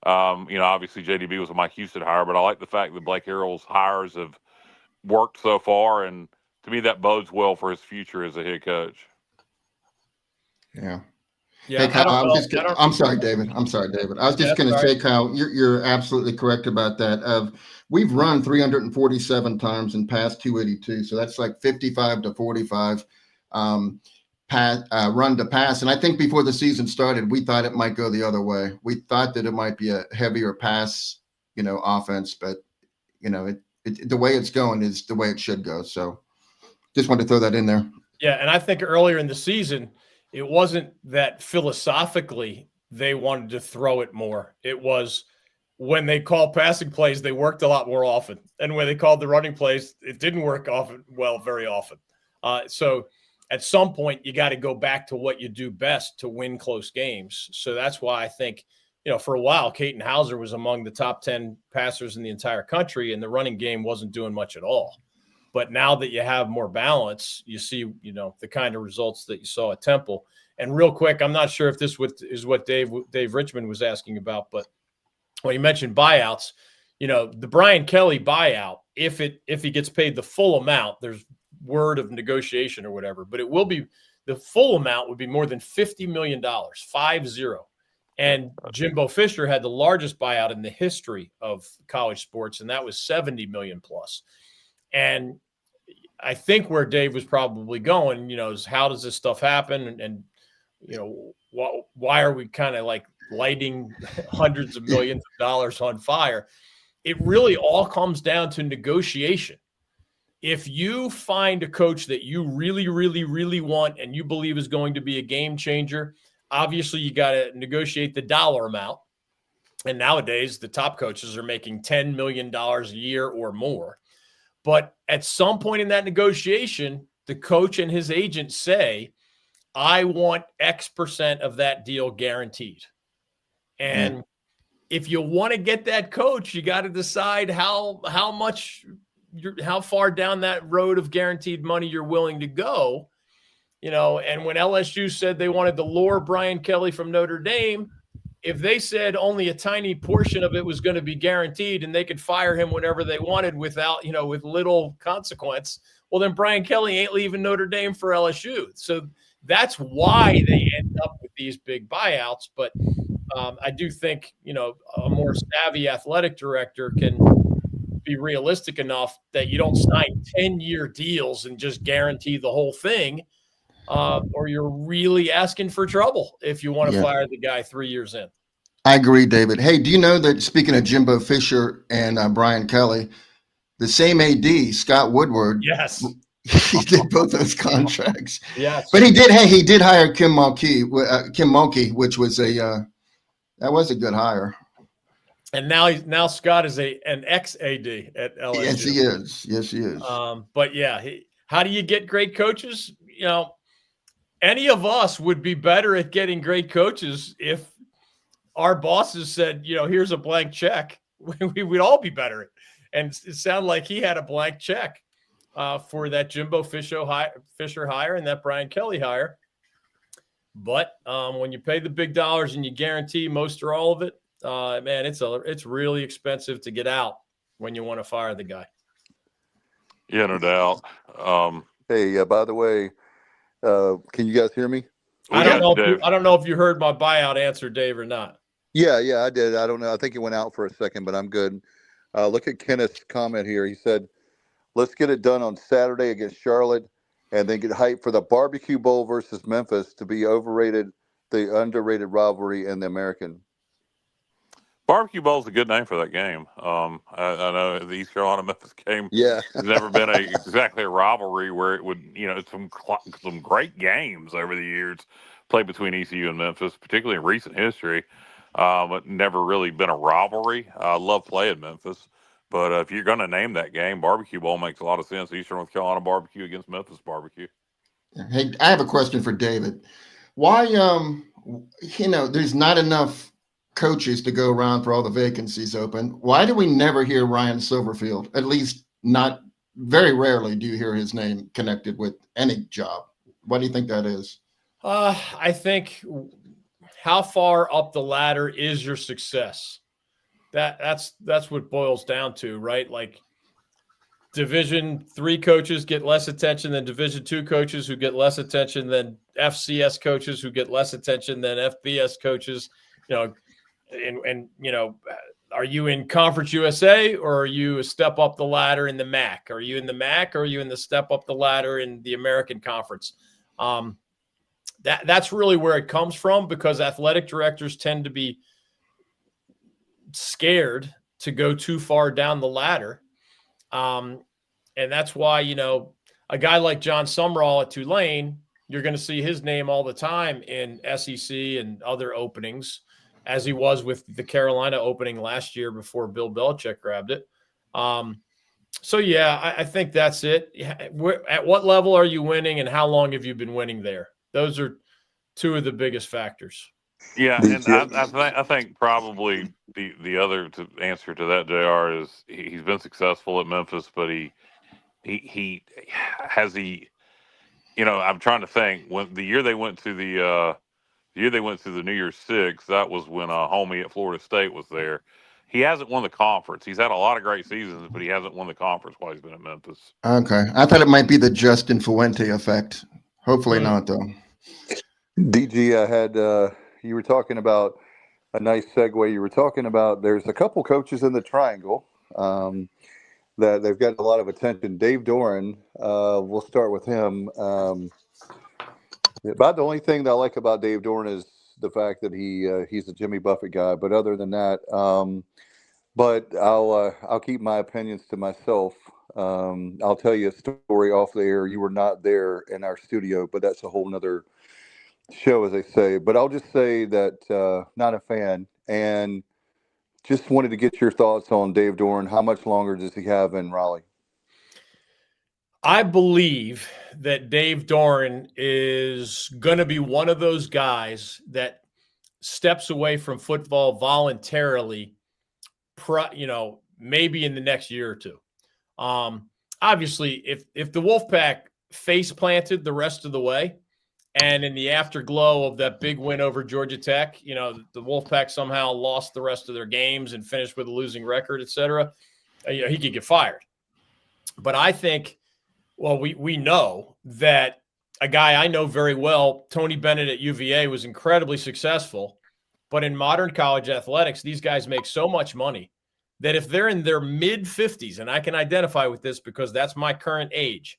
S8: obviously JDB was a Mike Houston hire, but I like the fact that Blake Harrell's hires have worked so far. And to me, that bodes well for his future as a head coach.
S9: Yeah.
S11: Yeah,
S9: hey, Kyle, I'm sorry, David. I was just going to say, Kyle, you're absolutely correct about that. We've run 347 times and passed 282, so that's like 55 to 45 run to pass. And I think before the season started, we thought it might go the other way. We thought that it might be a heavier pass, offense, but the way it's going is the way it should go. So just wanted to throw that in there.
S11: Yeah, and I think earlier in the season, it wasn't that philosophically they wanted to throw it more. It was when they called passing plays, they worked a lot more often. And when they called the running plays, it didn't work very often. So at some point, you got to go back to what you do best to win close games. So that's why I think, for a while, Caton Hauser was among the top 10 passers in the entire country, and the running game wasn't doing much at all. But now that you have more balance, you see, the kind of results that you saw at Temple. And real quick, I'm not sure if this is what Dave Richmond was asking about, but when you mentioned buyouts, the Brian Kelly buyout, if he gets paid the full amount, there's word of negotiation or whatever, but it will be the full amount would be more than $50 million, 50. And Jimbo Fisher had the largest buyout in the history of college sports, and that was 70 million plus. And I think where Dave was probably going, is how does this stuff happen? And why are we kind of like lighting hundreds of millions of dollars on fire? It really all comes down to negotiation. If you find a coach that you really, really, really want and you believe is going to be a game changer, obviously you got to negotiate the dollar amount. And nowadays the top coaches are making $10 million a year or more. But at some point in that negotiation, the coach and his agent say, I want X% of that deal guaranteed. And if you want to get that coach, you got to decide how far down that road of guaranteed money you're willing to go. And when LSU said they wanted to lure Brian Kelly from Notre Dame, if they said only a tiny portion of it was going to be guaranteed and they could fire him whenever they wanted without, with little consequence, well, then Brian Kelly ain't leaving Notre Dame for LSU. So that's why they end up with these big buyouts. But I do think, a more savvy athletic director can be realistic enough that you don't sign 10-year deals and just guarantee the whole thing, or you're really asking for trouble if you want to fire the guy 3 years in.
S9: I agree, David. Hey, do you know that, speaking of Jimbo Fisher and Brian Kelly, the same AD, Scott Woodward,
S11: yes,
S9: he did both those contracts.
S11: Yes,
S9: but he did hire Kim Mulkey, which was that was a good hire.
S11: And now Scott is an ex-AD at LSU.
S9: Yes, he is. Yes, he is.
S11: But yeah, how do you get great coaches? Any of us would be better at getting great coaches if our bosses said, here's a blank check. We would all be better. And it sounded like he had a blank check for that Jimbo Fisher hire and that Brian Kelly hire. But when you pay the big dollars and you guarantee most or all of it, man, it's really expensive to get out when you want to fire the guy.
S8: Yeah, no doubt.
S7: Hey, by the way, can you guys hear me?
S11: I don't know if you heard my buyout answer, Dave, or not.
S7: Yeah, I did. I don't know. I think it went out for a second, but I'm good. Look at Kenneth's comment here. He said, let's get it done on Saturday against Charlotte and then get hyped for the Barbecue Bowl versus Memphis to be the underrated rivalry in the American.
S8: Barbecue Bowl is a good name for that game. I know the East Carolina Memphis game.
S7: Yeah,
S8: it's never been exactly a rivalry where it would, some great games over the years played between ECU and Memphis, particularly in recent history. But never really been a rivalry. I love playing Memphis, but if you're going to name that game, Barbecue Bowl makes a lot of sense. Eastern North Carolina barbecue against Memphis barbecue.
S9: Hey, I have a question for David. Why, there's not enough coaches to go around for all the vacancies open. Why do we never hear Ryan Silverfield? At least not very rarely do you hear his name connected with any job. Why do you think that is?
S11: I think how far up the ladder is your success? That's what boils down to, right? Like Division III coaches get less attention than Division II coaches, who get less attention than FCS coaches, who get less attention than FBS coaches. Are you in Conference USA or are you a step up the ladder in the MAC? Are you in the MAC or are you in the step up the ladder in the American Conference? That's really where it comes from, because athletic directors tend to be scared to go too far down the ladder. And that's why, a guy like John Sumrall at Tulane, you're going to see his name all the time in SEC and other openings, as he was with the Carolina opening last year before Bill Belichick grabbed it. I think that's it. At what level are you winning and how long have you been winning there? Those are two of the biggest factors.
S8: Yeah, and I think probably the other answer to that, JR, is he's been successful at Memphis, but he I'm trying to think when the year they went to the New Year's Six. That was when homie at Florida State was there. He hasn't won the conference. He's had a lot of great seasons, but he hasn't won the conference while he's been at Memphis.
S9: Okay, I thought it might be the Justin Fuente effect. Hopefully not, though.
S7: DG, I had you were talking about a nice segue. You were talking about there's a couple coaches in the triangle that they've got a lot of attention. Dave Doran, we'll start with him. About the only thing that I like about Dave Doran is the fact that he's a Jimmy Buffett guy. But other than that, but I'll keep my opinions to myself. I'll tell you a story off the air. You were not there in our studio, but that's a whole nother show, as they say. But I'll just say that not a fan, and just wanted to get your thoughts on Dave Doran. How much longer does he have in Raleigh?
S11: I believe that Dave Doran is going to be one of those guys that steps away from football voluntarily, maybe in the next year or two. Obviously, if the Wolfpack face planted the rest of the way, and in the afterglow of that big win over Georgia Tech, the Wolfpack somehow lost the rest of their games and finished with a losing record, et cetera, he could get fired. But I think, we know that a guy I know very well, Tony Bennett at UVA, was incredibly successful. But in modern college athletics, these guys make so much money that if they're in their mid-50s, and I can identify with this because that's my current age,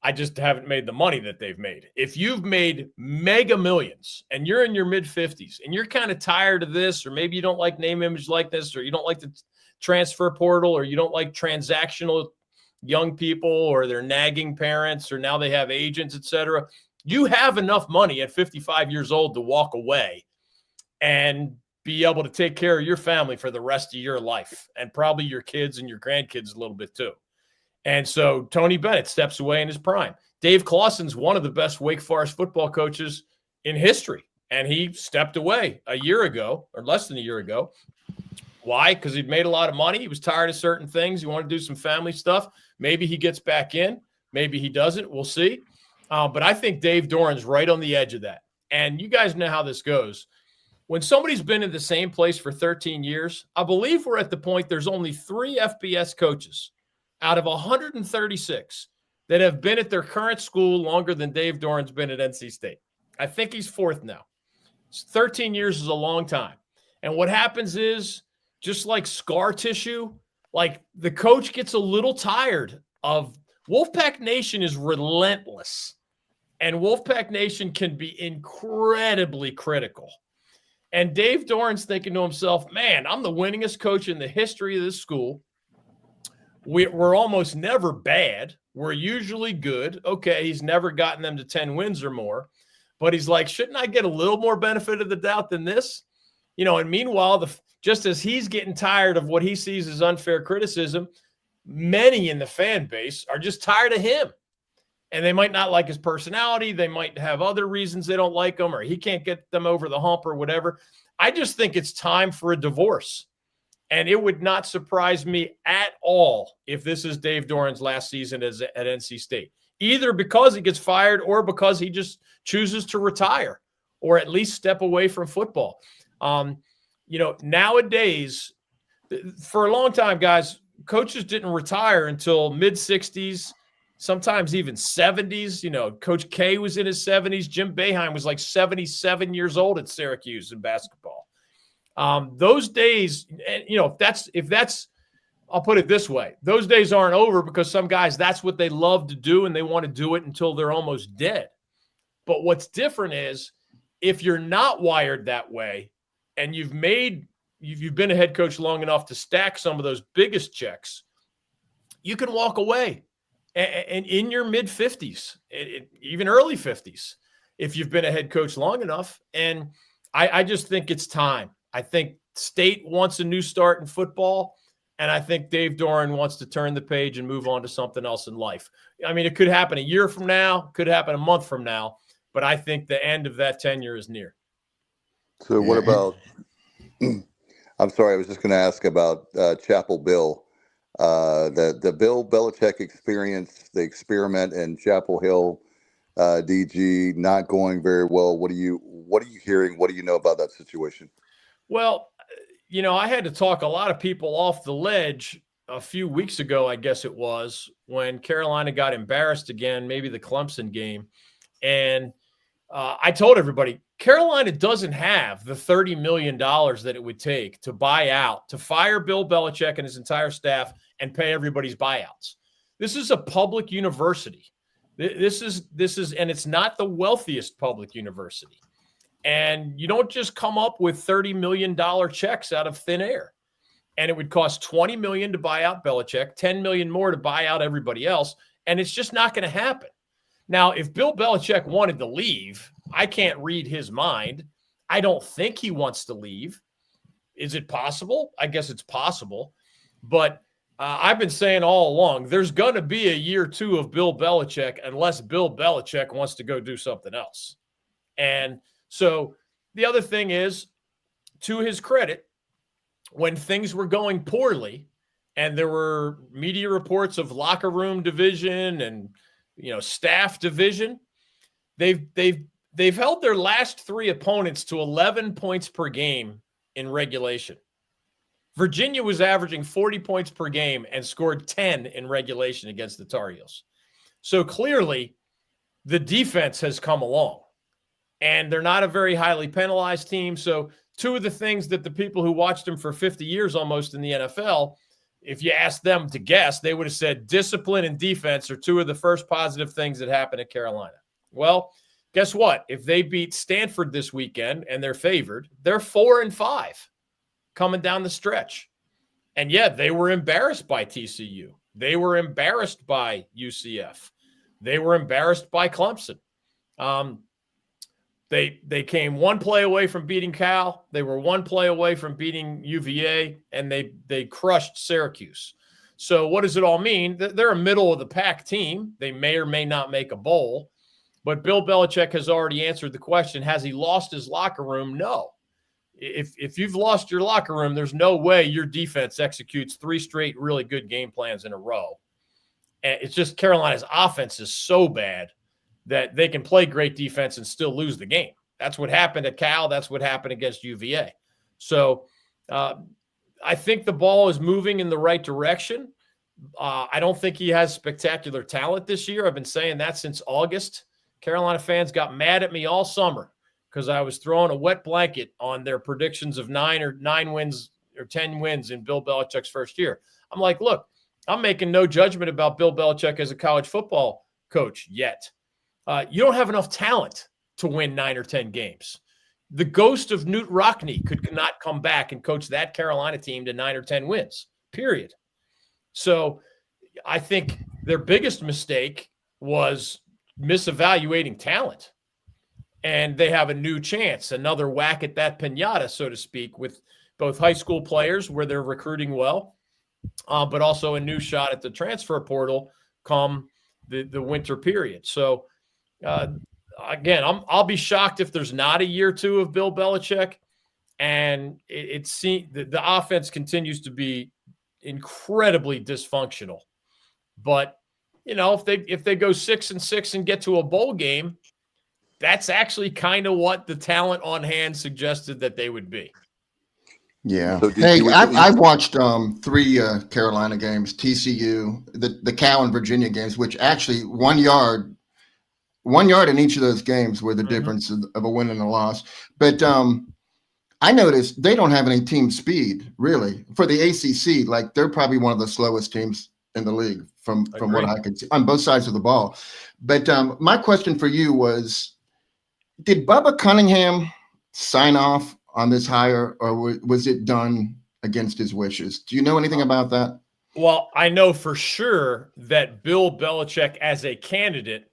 S11: I just haven't made the money that they've made. If you've made mega millions and you're in your mid-50s and you're kind of tired of this, or maybe you don't like name, image, likeness, or you don't like the transfer portal, or you don't like transactional young people, or their nagging parents, or now they have agents, et cetera, you have enough money at 55 years old to walk away and be able to take care of your family for the rest of your life, and probably your kids and your grandkids a little bit too. And so Tony Bennett steps away in his prime. Dave Clawson's one of the best Wake Forest football coaches in history, and he stepped away a year ago, or less than a year ago. Why? Because he'd made a lot of money. He was tired of certain things. He wanted to do some family stuff. Maybe he gets back in. Maybe he doesn't. We'll see. But I think Dave Doran's right on the edge of that. And you guys know how this goes. When somebody's been in the same place for 13 years, I believe we're at the point there's only 3 FBS coaches out of 136 that have been at their current school longer than Dave Doran's been at NC State. I think he's 4th now. 13 years is a long time. And what happens is, just like scar tissue, like the coach gets a little tired of Wolfpack Nation is relentless, and Wolfpack Nation can be incredibly critical. And Dave Doran's thinking to himself, man, I'm the winningest coach in the history of this school. We're almost never bad. We're usually good. Okay, he's never gotten them to 10 wins or more, but he's like, shouldn't I get a little more benefit of the doubt than this? And meanwhile, just as he's getting tired of what he sees as unfair criticism, many in the fan base are just tired of him. And they might not like his personality. They might have other reasons they don't like him, or he can't get them over the hump or whatever. I just think it's time for a divorce. And it would not surprise me at all if this is Dave Doran's last season at NC State, either because he gets fired or because he just chooses to retire or at least step away from football. Nowadays, for a long time, guys, coaches didn't retire until mid-60s, sometimes even 70s. Coach K was in his 70s. Jim Boeheim was like 77 years old at Syracuse in basketball. Those days, if that's, I'll put it this way, those days aren't over, because some guys, that's what they love to do, and they want to do it until they're almost dead. But what's different is, if you're not wired that way, and you've been a head coach long enough to stack some of those biggest checks, you can walk away and in your mid-50s, even early 50s, if you've been a head coach long enough. And I just think it's time. I think State wants a new start in football, and I think Dave Doran wants to turn the page and move on to something else in life. I mean, it could happen a year from now, could happen a month from now, but I think the end of that tenure is near.
S7: So what about I'm sorry, I was just going to ask about Chapel Bill, the Bill Belichick experience, the experiment in Chapel Hill. DG not going very well. What are you hearing? What do you know about that situation?
S11: Well, I had to talk a lot of people off the ledge a few weeks ago, I guess it was, when Carolina got embarrassed again, maybe the Clemson game. And I told everybody, Carolina doesn't have the $30 million that it would take to to fire Bill Belichick and his entire staff and pay everybody's buyouts. This is a public university. This is, and it's not the wealthiest public university. And you don't just come up with $30 million checks out of thin air. And it would cost $20 million to buy out Belichick, $10 million more to buy out everybody else. And it's just not going to happen. Now, if Bill Belichick wanted to leave, I can't read his mind. I don't think he wants to leave. Is it possible? I guess it's possible. But I've been saying all along, there's going to be a year 2 of Bill Belichick unless Bill Belichick wants to go do something else. And so the other thing is, to his credit, when things were going poorly and there were media reports of locker room division and staff division, they've held their last 3 opponents to 11 points per game in regulation. Virginia was averaging 40 points per game and scored 10 in regulation against the Tar Heels. So clearly the defense has come along, and they're not a very highly penalized team. So 2 of the things that the people who watched them for 50 years almost in the NFL, if you asked them to guess, they would have said discipline and defense are 2 of the first positive things that happened at Carolina. Well, guess what? If they beat Stanford this weekend and they're favored, they're 4-5 coming down the stretch. And yeah, they were embarrassed by TCU. They were embarrassed by UCF. They were embarrassed by Clemson. They came 1 play away from beating Cal. They were 1 play away from beating UVA, and they crushed Syracuse. So what does it all mean? They're a middle-of-the-pack team. They may or may not make a bowl. But Bill Belichick has already answered the question, has he lost his locker room? No. If you've lost your locker room, there's no way your defense executes 3 straight really good game plans in a row. And it's just Carolina's offense is so bad that they can play great defense and still lose the game. That's what happened at Cal. That's what happened against UVA. So I think the ball is moving in the right direction. I don't think he has spectacular talent this year. I've been saying that since August. Carolina fans got mad at me all summer because I was throwing a wet blanket on their predictions of 9 wins or 10 wins in Bill Belichick's first year. I'm like, look, I'm making no judgment about Bill Belichick as a college football coach yet. You don't have enough talent to win 9 or 10 games. The ghost of Newt Rockne could not come back and coach that Carolina team to 9 or 10 wins, period. So I think their biggest mistake was misevaluating talent. And they have a new chance, another whack at that piñata, so to speak, with both high school players where they're recruiting well, but also a new shot at the transfer portal come the winter period. So, again, I'll be shocked if there's not a year 2 of Bill Belichick, and the offense continues to be incredibly dysfunctional. But if they go 6-6 and get to a bowl game, that's actually kind of what the talent on hand suggested that they would be.
S9: Yeah. Hey, I've watched 3 Carolina games, TCU, the Cal and Virginia games, which actually 1 yard in each of those games were the difference of a win and a loss. But I noticed they don't have any team speed, really. For the ACC, like they're probably one of the slowest teams in the league from what I could see on both sides of the ball. But my question for you was, did Bubba Cunningham sign off on this hire, or was it done against his wishes? Do you know anything about that?
S11: Well, I know for sure that Bill Belichick as a candidate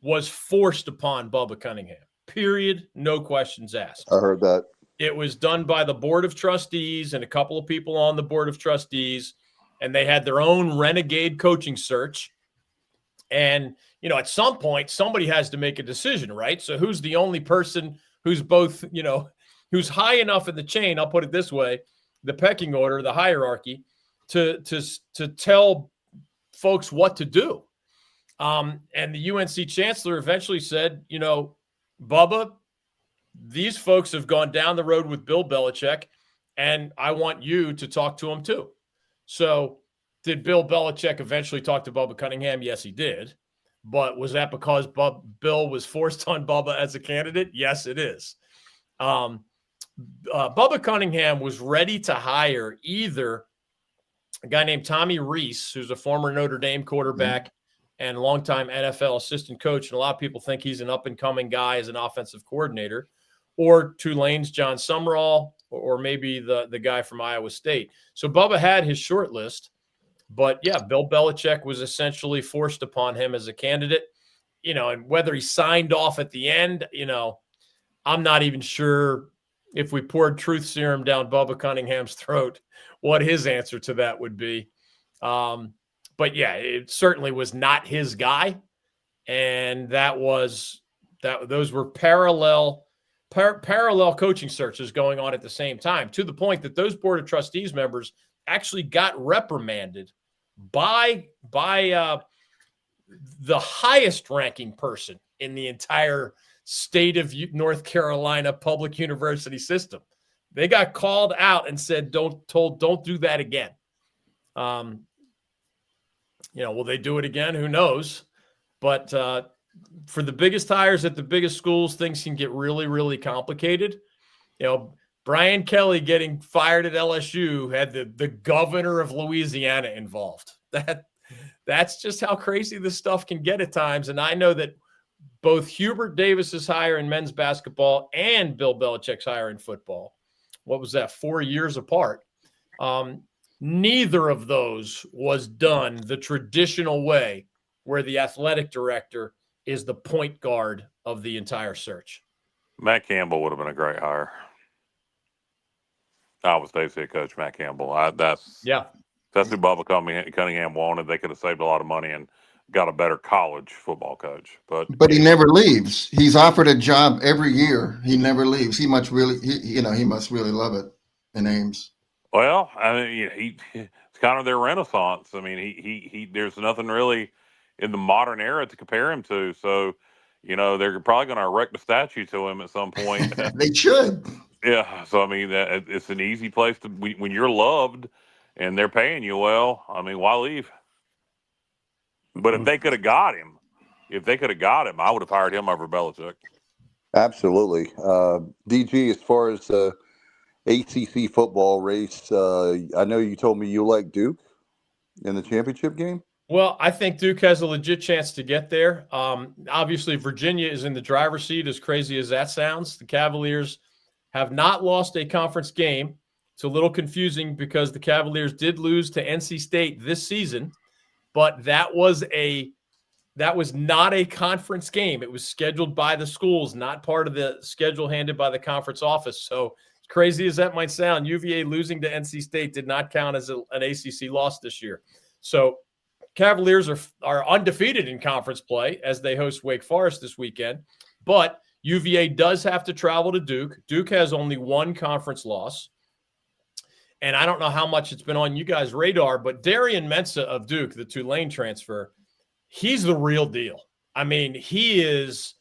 S11: was forced upon Bubba Cunningham, period. No questions asked.
S7: I heard that.
S11: It was done by the board of trustees and a couple of people on the board of trustees, and they had their own renegade coaching search. And, at some point, somebody has to make a decision, right? So who's the only person who's both, who's high enough in the chain, I'll put it this way, the pecking order, the hierarchy, to tell folks what to do. And the UNC chancellor eventually said, Bubba, these folks have gone down the road with Bill Belichick, and I want you to talk to him too. So did Bill Belichick eventually talk to Bubba Cunningham? Yes, he did. But was that because Bill was forced on Bubba as a candidate? Yes, it is. Bubba Cunningham was ready to hire either a guy named Tommy Rees, who's a former Notre Dame quarterback and longtime NFL assistant coach, and a lot of people think he's an up-and-coming guy as an offensive coordinator, or Tulane's John Summerall, or maybe the guy from Iowa State. So Bubba had his short list, but yeah, Bill Belichick was essentially forced upon him as a candidate, and whether he signed off at the end, I'm not even sure if we poured truth serum down Bubba Cunningham's throat, what his answer to that would be. But yeah, it certainly was not his guy. And those were parallel coaching searches going on at the same time, to the point that those Board of Trustees members actually got reprimanded by the highest ranking person in the entire state of North Carolina public university system. They got called out and said, don't do that again. Will they do it again? Who knows? But for the biggest hires at the biggest schools, things can get really, really complicated. Brian Kelly getting fired at LSU had the governor of Louisiana involved. That's just how crazy this stuff can get at times. And I know that both Hubert Davis's hire in men's basketball and Bill Belichick's hire in football, what was that, 4 years apart? Neither of those was done the traditional way, where the athletic director is the point guard of the entire search.
S8: Matt Campbell would have been a great hire. Iowa State's head coach, Matt Campbell. That's who Bubba Cunningham wanted. They could have saved a lot of money and got a better college football coach. But
S9: he never leaves. He's offered a job every year. He never leaves. He must really love it in Ames.
S8: Well, I mean, it's kind of their renaissance. I mean, he there's nothing really in the modern era to compare him to. So, they're probably going to erect a statue to him at some point.
S9: They should.
S8: Yeah. So, I mean, it's an easy place to, when you're loved and they're paying you well, I mean, why leave? But if they could have got him, I would have hired him over Belichick.
S7: Absolutely. DG, as far as the ACC football race, I know you told me you like Duke in the championship game.
S11: Well, I think Duke has a legit chance to get there. Obviously, Virginia is in the driver's seat, as crazy as that sounds. The Cavaliers have not lost a conference game. It's a little confusing because the Cavaliers did lose to NC State this season, but that was not a conference game. It was scheduled by the schools, not part of the schedule handed by the conference office. So, crazy as that might sound, UVA losing to NC State did not count as an ACC loss this year. So Cavaliers are undefeated in conference play as they host Wake Forest this weekend. But UVA does have to travel to Duke. Duke has only one conference loss. And I don't know how much it's been on you guys' radar, but Darian Mensah of Duke, the Tulane transfer, he's the real deal. I mean, he's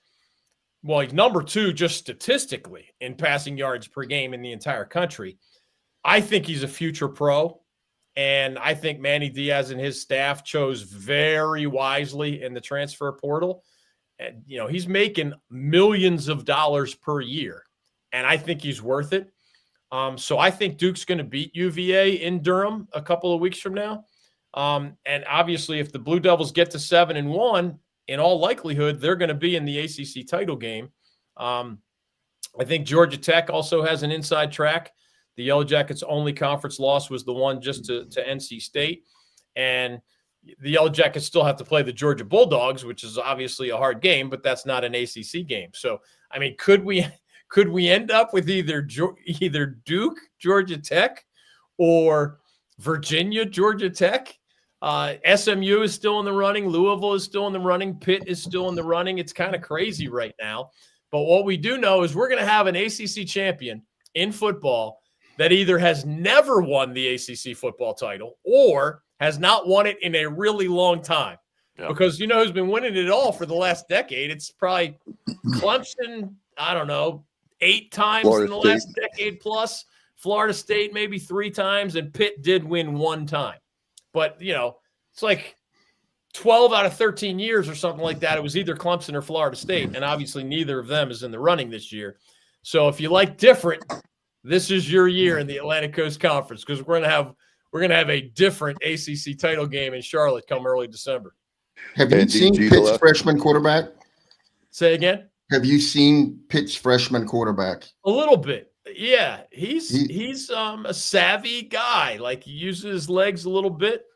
S11: number 2 just statistically in passing yards per game in the entire country. I think he's a future pro, and I think Manny Diaz and his staff chose very wisely in the transfer portal. And, he's making millions of dollars per year, and I think he's worth it. So I think Duke's going to beat UVA in Durham a couple of weeks from now. And obviously, if the Blue Devils get to 7-1, in all likelihood, they're going to be in the ACC title game. I think Georgia Tech also has an inside track. The Yellow Jackets' only conference loss was the one just to NC State. And the Yellow Jackets still have to play the Georgia Bulldogs, which is obviously a hard game, but that's not an ACC game. So, I mean, could we end up with either Duke, Georgia Tech, or Virginia, Georgia Tech? SMU is still in the running. Louisville is still in the running. Pitt is still in the running. It's kind of crazy right now. But what we do know is we're going to have an ACC champion in football that either has never won the ACC football title or has not won it in a really long time. Because you know who's been winning it all for the last decade? It's probably Clemson, I don't know, 8 times
S7: Florida
S11: in the
S7: State.
S11: last decade plus. Florida State maybe 3 times, and Pitt did win 1 time. But, you know, it's like 12 out of 13 years or something like that. It was either Clemson or Florida State, and obviously neither of them is in the running this year. So if you like different, this is your year in the Atlantic Coast Conference, because we're gonna have a different ACC title game in Charlotte come early December.
S9: Have you seen Pitt's freshman quarterback?
S11: Say again?
S9: Have you seen Pitt's freshman quarterback?
S11: A little bit. Yeah, he's a savvy guy. Like, he uses his legs a little bit,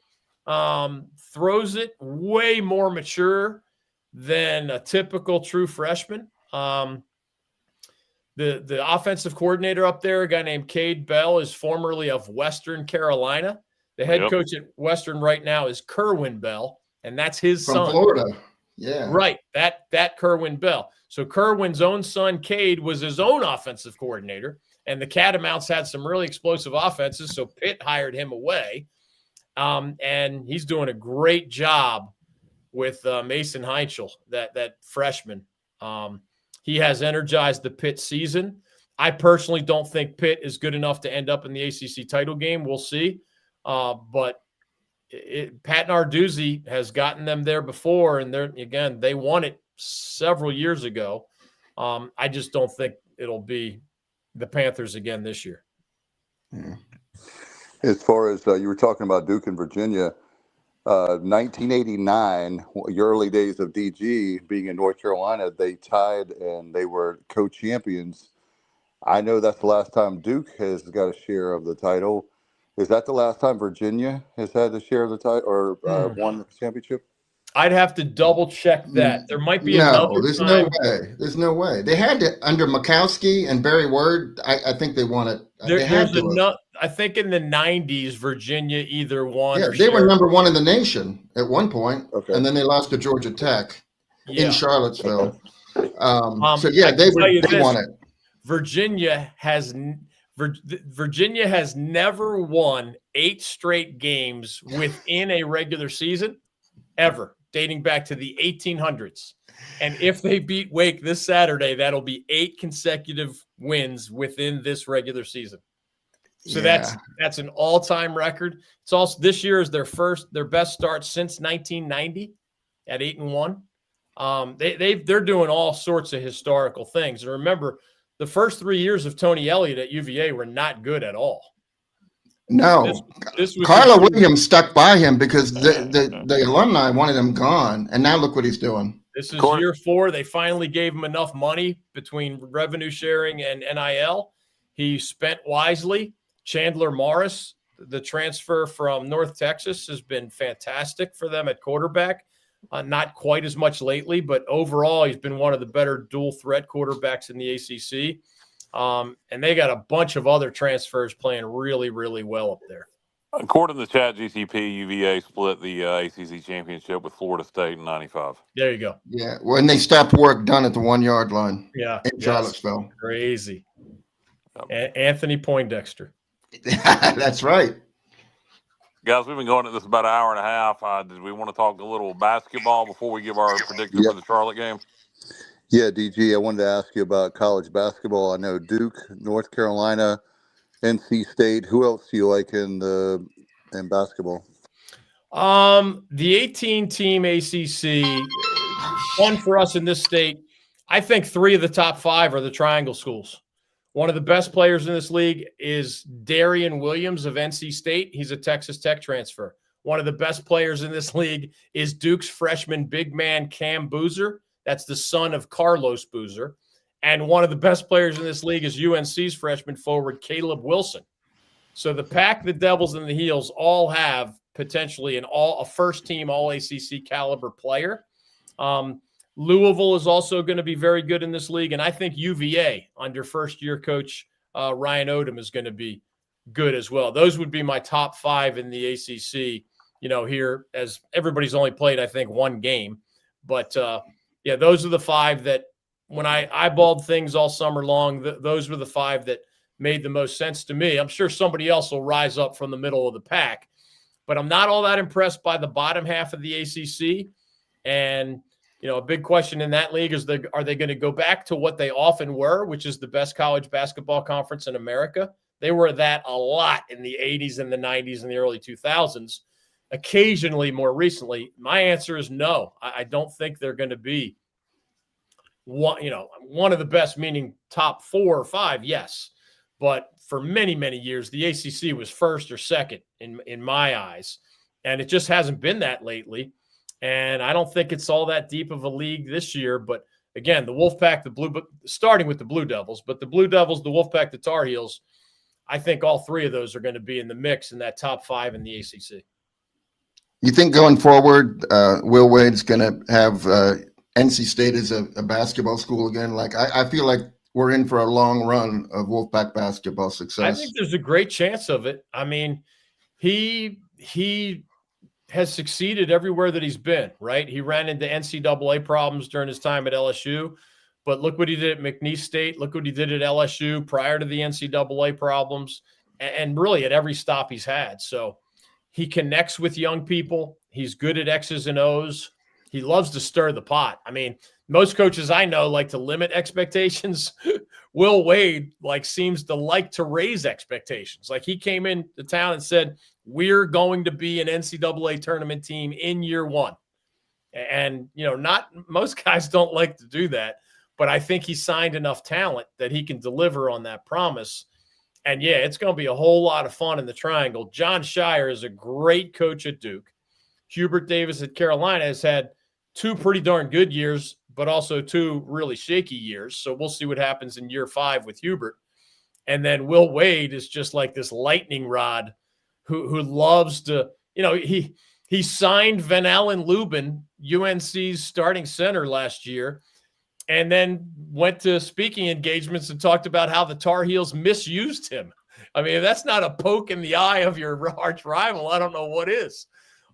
S11: throws it way more mature than a typical true freshman. The offensive coordinator up there, a guy named Cade Bell, is formerly of Western Carolina. The head coach at Western right now is Kerwin Bell, and that's his son.
S9: From Florida. Yeah.
S11: Right. That Kerwin Bell. So Kerwin's own son, Cade, was his own offensive coordinator, and the Catamounts had some really explosive offenses, so Pitt hired him away. And he's doing a great job with Mason Heinchel, that freshman. He has energized the Pitt season. I personally don't think Pitt is good enough to end up in the ACC title game. We'll see. But Pat Narduzzi has gotten them there before, and they won it several years ago. I just don't think it'll be the Panthers again this year.
S7: Yeah. As far as you were talking about Duke and Virginia, 1989, your early days of DG being in North Carolina, they tied and they were co-champions. I know that's the last time Duke has got a share of the title. Is that the last time Virginia has had a share of the title or won the championship?
S11: I'd have to double check that. There might be another
S9: there's
S11: time.
S9: no way. There's no way. They had to under Mikowski and Barry Word. I think they won it.
S11: I think in the 90s, Virginia either won.
S9: Yeah, they were number 1 in the nation at one point, and then they lost to Georgia Tech in Charlottesville. They won it.
S11: Virginia has never won 8 straight games within a regular season ever, dating back to the 1800s. And if they beat Wake this Saturday, that'll be 8 consecutive wins within this regular season. So that's an all-time record. It's also, this year is their best start since 1990 at 8-1. They're doing all sorts of historical things. And remember, the first 3 years of Tony Elliott at UVA were not good at all.
S9: No,
S11: this was
S9: Carla Williams stuck by him because the alumni wanted him gone, and now look what he's doing.
S11: This is year 4. They finally gave him enough money between revenue sharing and NIL. He spent wisely. Chandler Morris, the transfer from North Texas, has been fantastic for them at quarterback. Not quite as much lately, but overall, he's been one of the better dual threat quarterbacks in the ACC. And they got a bunch of other transfers playing really, really well up there.
S8: According to Chat GCP, UVA split the ACC championship with Florida State in 95.
S11: There you go.
S9: Yeah, when they stopped work done at the 1-yard line.
S11: Yeah,
S9: in Charlottesville.
S11: Crazy. Anthony Poindexter.
S9: That's right.
S8: Guys, we've been going at this about an hour and a half. Did we want to talk a little basketball before we give our prediction for the Charlotte game?
S7: Yeah, DG, I wanted to ask you about college basketball. I know Duke, North Carolina, NC State. Who else do you like in basketball?
S11: The 18-team ACC, fun for us in this state. I think 3 of the top 5 are the triangle schools. One of the best players in this league is Darian Williams of NC State. He's a Texas Tech transfer. One of the best players in this league is Duke's freshman big man Cam Boozer. That's the son of Carlos Boozer. And one of the best players in this league is UNC's freshman forward Caleb Wilson. So the Pack, the Devils, and the Heels all have potentially a first-team All-ACC caliber player. Louisville is also going to be very good in this league, and I think UVA under first-year coach Ryan Odom is going to be good as well. Those would be my top 5 in the ACC, here, as everybody's only played, I think, 1 game. But, those are the 5 that when I eyeballed things all summer long, those were the 5 that made the most sense to me. I'm sure somebody else will rise up from the middle of the pack, but I'm not all that impressed by the bottom half of the ACC. And, a big question in that league is, are they going to go back to what they often were, which is the best college basketball conference in America? They were that a lot in the 80s and the 90s and the early 2000s. Occasionally, more recently, my answer is no. I don't think they're going to be one of the best, meaning top 4 or 5, yes. But for many, many years, the ACC was first or second in my eyes. And it just hasn't been that lately. And I don't think it's all that deep of a league this year. But again, the Wolfpack, starting with the Blue Devils, but the Blue Devils, the Wolfpack, the Tar Heels, I think all 3 of those are going to be in the mix in that top 5 in the ACC.
S9: You think going forward, Will Wade's going to have NC State as a basketball school again? Like, I feel like we're in for a long run of Wolfpack basketball success.
S11: I think there's a great chance of it. I mean, he has succeeded everywhere that he's been, right? He ran into NCAA problems during his time at LSU, but look what he did at McNeese State. Look what he did at LSU prior to the NCAA problems, and really at every stop he's had. So he connects with young people. He's good at X's and O's. He loves to stir the pot. I mean, most coaches I know like to limit expectations. Will Wade seems to like to raise expectations. Like, he came into town and said, we're going to be an NCAA tournament team in year 1. And, not most guys don't like to do that, but I think he signed enough talent that he can deliver on that promise. And yeah, it's going to be a whole lot of fun in the Triangle. John Shire is a great coach at Duke. Hubert Davis at Carolina has had 2 pretty darn good years, but also 2 really shaky years. So we'll see what happens in year 5 with Hubert. And then Will Wade is just like this lightning rod who loves to, he signed Van Allen Lubin, UNC's starting center last year, and then went to speaking engagements and talked about how the Tar Heels misused him. I mean, if that's not a poke in the eye of your arch rival, I don't know what is.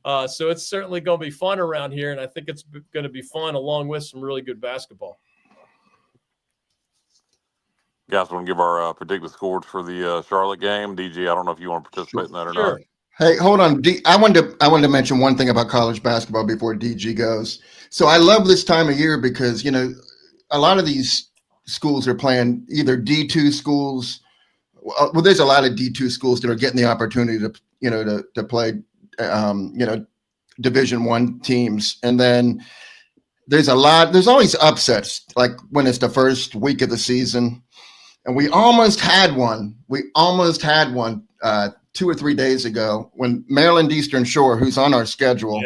S11: So it's certainly going to be fun around here, and I think it's going to be fun along with some really good basketball.
S8: Guys, want to give our predicted scores for the Charlotte game? DG, I don't know if you want to participate in that or
S11: Sure.
S8: not.
S9: Hey, hold on. I wanted to mention one thing about college basketball before DG goes. So I love this time of year because, a lot of these schools are playing either D2 schools. Well, there's a lot of D2 schools that are getting the opportunity to play, Division I teams. And then there's always upsets, like when it's the first week of the season. And we almost had one. 2 or 3 days ago when Maryland Eastern Shore, who's on our schedule.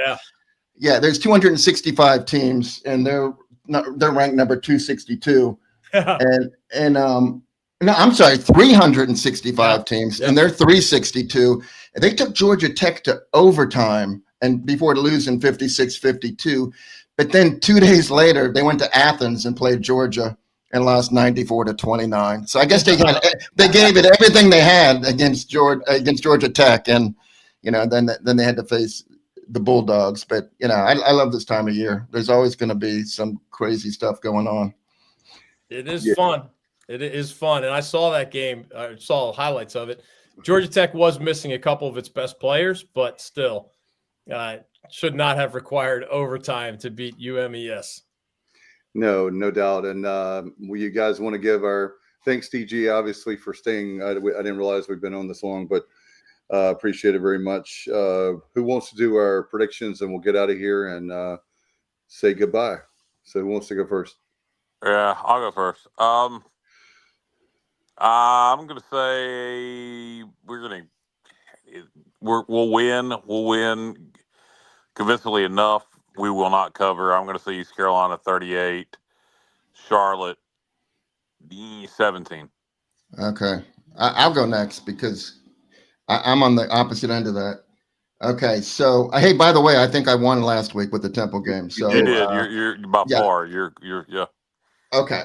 S9: Yeah, there's 265 teams, and they're ranked number 262. No, I'm sorry, 365 teams, and they're 362. And they took Georgia Tech to overtime, and before losing 56-52. But then 2 days later, they went to Athens and played Georgia and lost 94-29. So I guess they gave it everything they had against Georgia Tech, and then they had to face the Bulldogs. But I love this time of year. There's always going to be some crazy stuff going on.
S11: It is fun. It is fun, and I saw that game. I saw highlights of it. Georgia Tech was missing a couple of its best players, but still should not have required overtime to beat UMES.
S7: No doubt. And you guys want to give our thanks, DG, obviously, for staying. I didn't realize we've been on this long, but appreciate it very much. Who wants to do our predictions, and we'll get out of here and say goodbye. So who wants to go first?
S8: Yeah, I'll go first. I'm going to say we'll win. We'll win convincingly enough. We will not cover. I'm going to say East Carolina 38, Charlotte 17.
S9: Okay. I'll go next because I'm on the opposite end of that. Okay. So, hey, by the way, I think I won last week with the Temple game. So
S8: you did. You're by far. You're.
S9: Okay.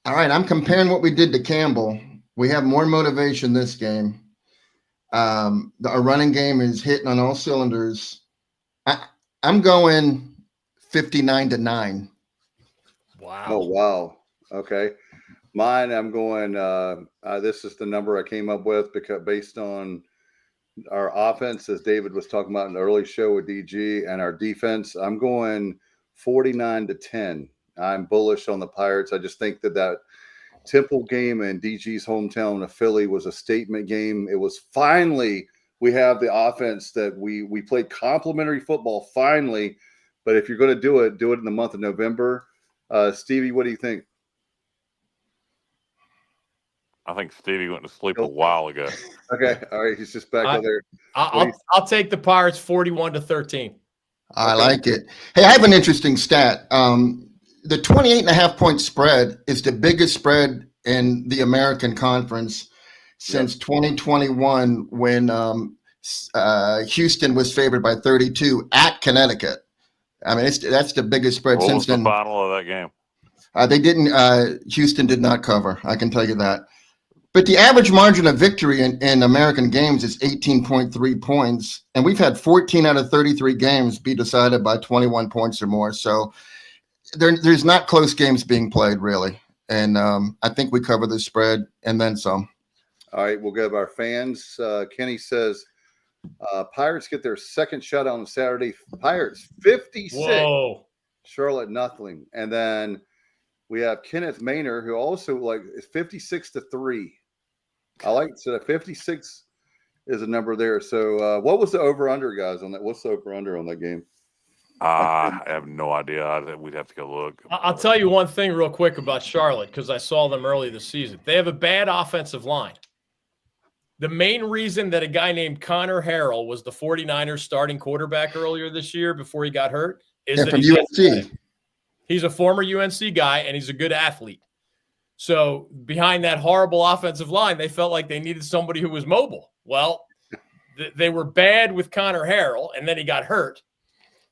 S9: All right. I'm comparing what we did to Campbell. We have more motivation this game. Our running game is hitting on all cylinders. I'm going 59-9.
S11: Wow.
S7: Oh, wow. Okay. Mine, I'm going, this is the number I came up with because based on our offense, as David was talking about in the early show with DG, and our defense, I'm going 49-10. I'm bullish on the Pirates. I just think that Temple game in DG's hometown of Philly was a statement game. It was finally, we have the offense that we played complimentary football finally. But if you're going to do it in the month of November. Stevie, what do you think?
S8: I think Stevie went to sleep a while ago.
S7: Okay. All right. He's just back over there.
S11: I'll take the Pirates 41-13.
S9: I like it. Hey, I have an interesting stat. The 28.5-point spread is the biggest spread in the American Conference since 2021 when Houston was favored by 32 at Connecticut. I mean, that's the biggest spread since then.
S8: What was the final of that game?
S9: They didn't. Houston did not cover. I can tell you that. But the average margin of victory in American games is 18.3 points, and we've had 14 out of 33 games be decided by 21 points or more. So there's not close games being played, really. And I think we cover the spread and then some.
S7: All right, we'll go to our fans. Kenny says, Pirates get their second shutout on Saturday. Pirates 56.
S11: Whoa.
S7: Charlotte nothing. And then we have Kenneth Maynard, who also is 56-3. I like so 56 is a number there. So what was the over-under, guys, on that? What's the over-under on that game?
S8: I have no idea. We'd have to go look.
S11: I'll tell you one thing real quick about Charlotte because I saw them early this season. They have a bad offensive line. The main reason that a guy named Connor Harrell was the 49ers starting quarterback earlier this year before he got hurt is that
S9: from UNC.
S11: He's a former UNC guy, and he's a good athlete. So behind that horrible offensive line, they felt like they needed somebody who was mobile. Well, they were bad with Connor Harrell, and then he got hurt.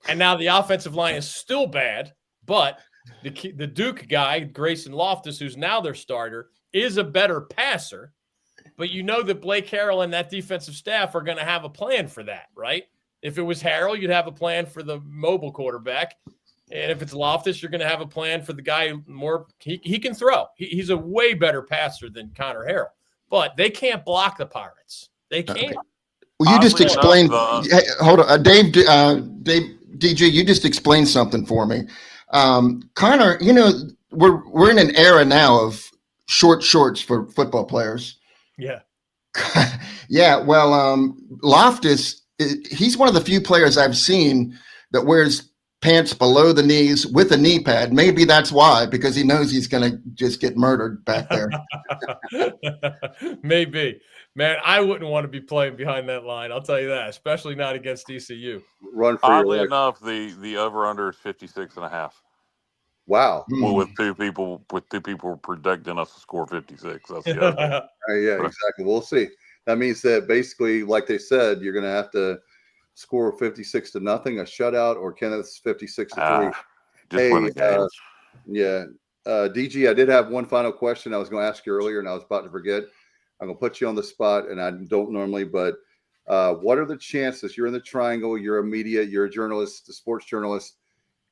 S11: And now the offensive line is still bad, but the Duke guy, Grayson Loftus, who's now their starter, is a better passer. But you know that Blake Harrell and that defensive staff are going to have a plan for that, right? If it was Harrell, you'd have a plan for the mobile quarterback. And if it's Loftus, you're going to have a plan for the guy more. He can throw. He's a way better passer than Connor Harrell. But they can't block the Pirates. They can't.
S9: Okay. Well, you just explained. Hold on, Dave. DG, you just explained something for me. Connor, we're in an era now of short shorts for football players.
S11: Yeah.
S9: Yeah. Well, Loftus, he's one of the few players I've seen that wears pants below the knees with a knee pad. Maybe that's why, because he knows he's going to just get murdered back there.
S11: Maybe. Man, I wouldn't want to be playing behind that line. I'll tell you that, especially not against ECU.
S7: Run for
S8: Oddly
S7: your life.
S8: enough, the over-under is 56.5.
S7: Wow.
S8: Well, with two people predicting us to score 56. That's the other.
S7: Yeah, exactly. We'll see. That means that basically, like they said, you're going to have to score 56-0, a shutout, or Kenneth's 56-3.
S8: Just win the game.
S7: DG, I did have one final question I was going to ask you earlier, and I was about to forget. I'm going to put you on the spot, and I don't normally, but what are the chances? You're in the triangle, you're a media, you're a journalist, a sports journalist.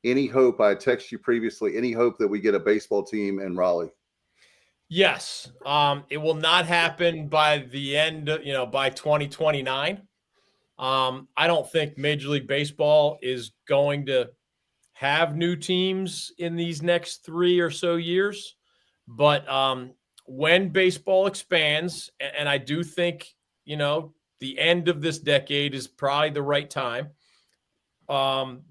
S7: Any hope, I texted you previously, any hope that we get a baseball team in Raleigh?
S11: Yes. It will not happen by the end, by 2029. I don't think Major League Baseball is going to have new teams in these next 3 or so years. But when baseball expands, and I do think, the end of this decade is probably the right time.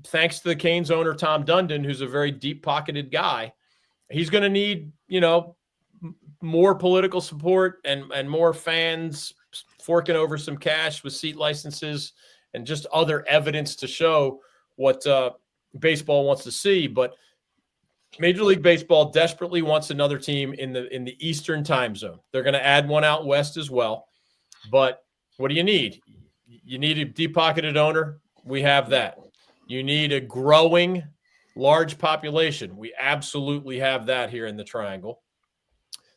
S11: Thanks to the Canes owner, Tom Dundon, who's a very deep-pocketed guy, he's going to need, more political support and more fans forking over some cash with seat licenses and just other evidence to show what baseball wants to see. But Major League Baseball desperately wants another team in the Eastern time zone. They're going to add one out west as well. But what do you need? You need a deep-pocketed owner. We have that. You need a growing, large population. We absolutely have that here in the Triangle.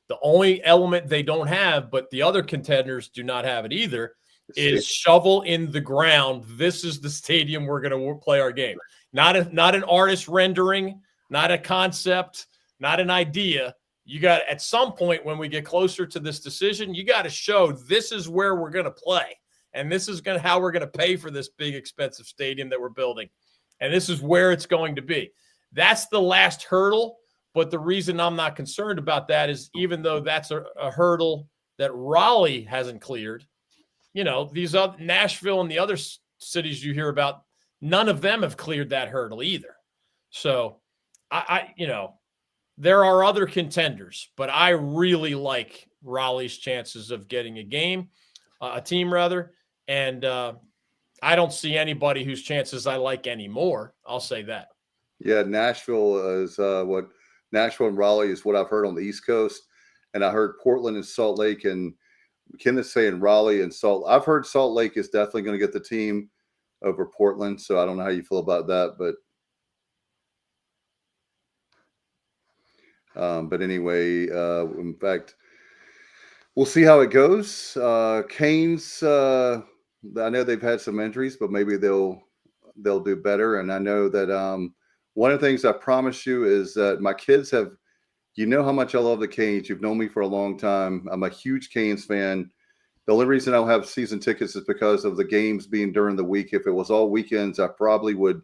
S11: The only element they don't have, but the other contenders do not have it either, is shovel in the ground. This is the stadium we're going to play our game. Not an artist rendering, not a concept, not an idea. You got, at some point when we get closer to this decision, you got to show this is where we're going to play. and this is how we're going to pay for this big, expensive stadium that we're building, and this is where it's going to be. That's the last hurdle, but the reason I'm not concerned about that is even though that's a hurdle that Raleigh hasn't cleared, these other Nashville and the other cities you hear about, none of them have cleared that hurdle either. So there are other contenders, but I really like Raleigh's chances of getting a team rather. And I don't see anybody whose chances I like anymore. I'll say that.
S7: Yeah. Nashville is Nashville and Raleigh is what I've heard on the East Coast. And I heard Portland and Salt Lake, and Kenneth's saying Raleigh and I've heard Salt Lake is definitely going to get the team over Portland. So I don't know how you feel about that, but anyway, in fact, we'll see how it goes. Canes, I know they've had some injuries, but maybe they'll do better. And I know that one of the things I promise you is that my kids have, how much I love the Canes. You've known me for a long time. I'm a huge Canes fan. The only reason I don't have season tickets is because of the games being during the week. If it was all weekends, I probably would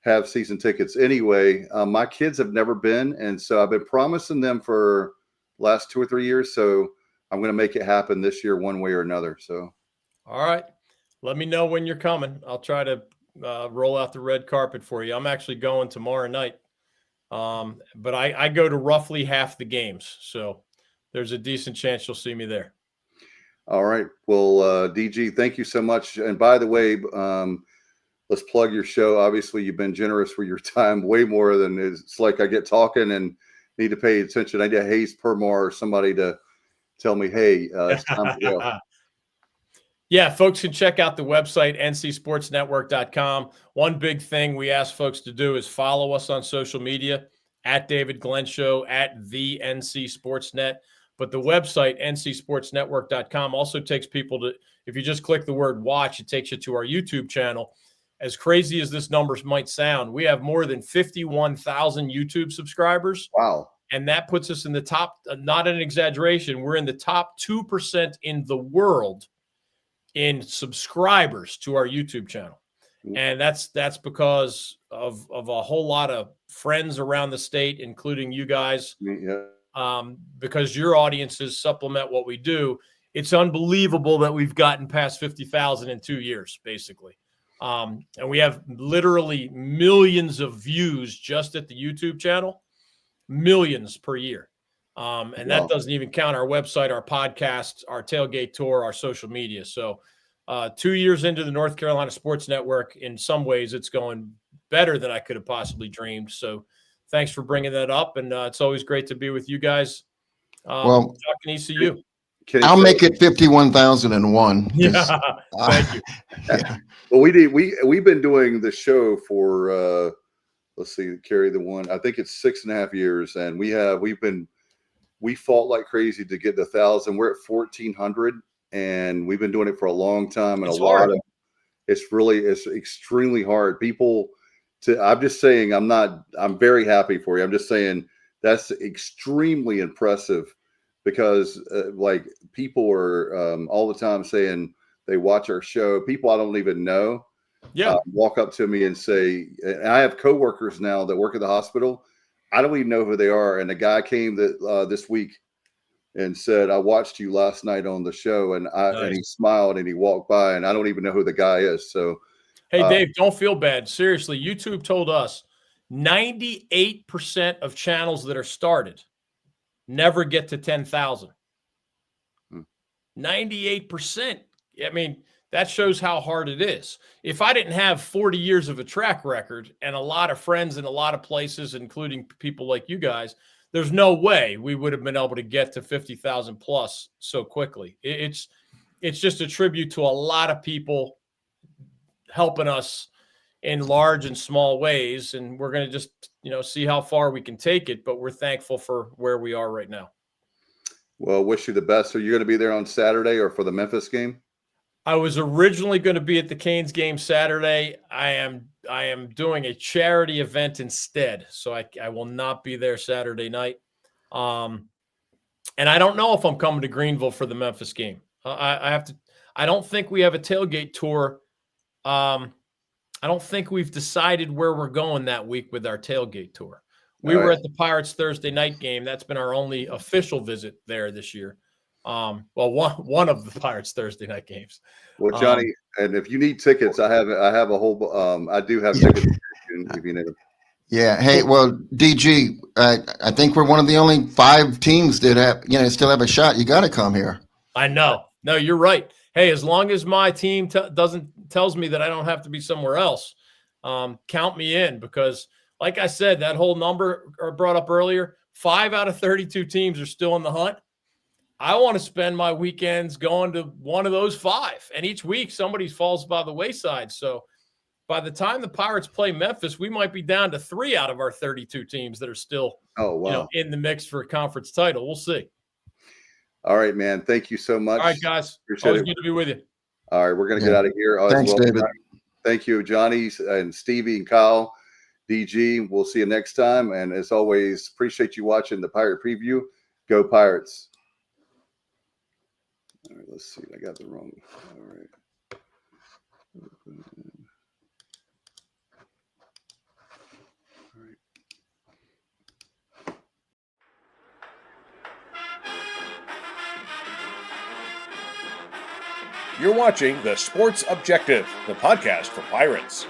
S7: have season tickets anyway. My kids have never been, and so I've been promising them for last 2 or 3 years. So I'm going to make it happen this year, one way or another. So,
S11: all right, let me know when you're coming. I'll try to roll out the red carpet for you. I'm actually going tomorrow night, but I go to roughly half the games, so there's a decent chance you'll see me there.
S7: All right. Well, DG, thank you so much. And by the way, let's plug your show. Obviously, you've been generous with your time, way more than it's like I get talking and need to pay attention. I need a Hayes Permar or somebody to tell me, hey, it's time to go.
S11: Yeah, folks can check out the website, ncsportsnetwork.com. One big thing we ask folks to do is follow us on social media, at David Glenn Show, at the NC Sportsnet. But the website, ncsportsnetwork.com, also takes people to, if you just click the word watch, it takes you to our YouTube channel. As crazy as this numbers might sound, we have more than 51,000 YouTube subscribers.
S7: Wow.
S11: And that puts us in the top, not an exaggeration, we're in the top 2% in the world in subscribers to our YouTube channel. And that's because of a whole lot of friends around the state, including you guys.
S7: Yeah.
S11: Because your audiences supplement what we do. It's unbelievable that we've gotten past 50,000 in 2 years, basically. And we have literally millions of views just at the YouTube channel, millions per year. And that doesn't even count our website, our podcasts, our tailgate tour, our social media. So 2 years into the North Carolina Sports Network, in some ways it's going better than I could have possibly dreamed. So thanks for bringing that up. And it's always great to be with you guys. Talking ECU.
S9: I'll make it 51,001.
S11: Yeah, thank you.
S7: Yeah. Well, we've been doing the show for let's see, carry the one. I think it's 6.5 years, and we fought like crazy to get to 1,000. We're at 1,400, and we've been doing it for a long time. And it's extremely hard. I'm just saying, I'm very happy for you. I'm just saying that's extremely impressive. Because like people are all the time saying they watch our show. People I don't even know walk up to me and say, and I have coworkers now that work at the hospital. I don't even know who they are. And the guy came this week and said, I watched you last night on the show, and and he smiled and he walked by, and I don't even know who the guy is. So,
S11: hey, Dave, don't feel bad. Seriously, YouTube told us 98% of channels that are started never get to 10,000. 98%. I mean, that shows how hard it is. If I didn't have 40 years of a track record and a lot of friends in a lot of places, including people like you guys, there's no way we would have been able to get to 50,000 plus so quickly. It's just a tribute to a lot of people helping us in large and small ways. And we're going to just, see how far we can take it, but we're thankful for where we are right now.
S7: Well, wish you the best. Are you going to be there on Saturday or for the Memphis game?
S11: I was originally going to be at the Canes game Saturday. I am doing a charity event instead. So I will not be there Saturday night. And I don't know if I'm coming to Greenville for the Memphis game. I I don't think we have a tailgate tour. I don't think we've decided where we're going that week with our tailgate tour. We were at the Pirates Thursday night game. That's been our only official visit there this year. Well, one of the Pirates Thursday night games.
S7: Well, Johnny, and if you need tickets, I have a whole. I do have tickets if you need them.
S9: Yeah. Hey, well, DG, I think we're one of the only 5 teams that have, still have a shot. You got to come here.
S11: I know. No, you're right. Hey, as long as my team tells me that I don't have to be somewhere else, count me in, because like I said, that whole number brought up earlier, 5 out of 32 teams are still in the hunt. I want to spend my weekends going to one of those 5, and each week somebody falls by the wayside. So by the time the Pirates play Memphis, we might be down to 3 out of our 32 teams that are still in the mix for a conference title. We'll see.
S7: All right, man. Thank you so much.
S11: All right, guys.
S7: Appreciate
S11: Always
S7: it.
S11: good to be with you.
S7: All right, we're going to get out of here.
S9: Thanks, David.
S7: Thank you, Johnny and Stevie and Kyle, DG. We'll see you next time. And as always, appreciate you watching the Pirate Preview. Go Pirates. All right, let's see. I got the wrong. All right.
S5: You're watching The Sports Objective, the podcast for Pirates.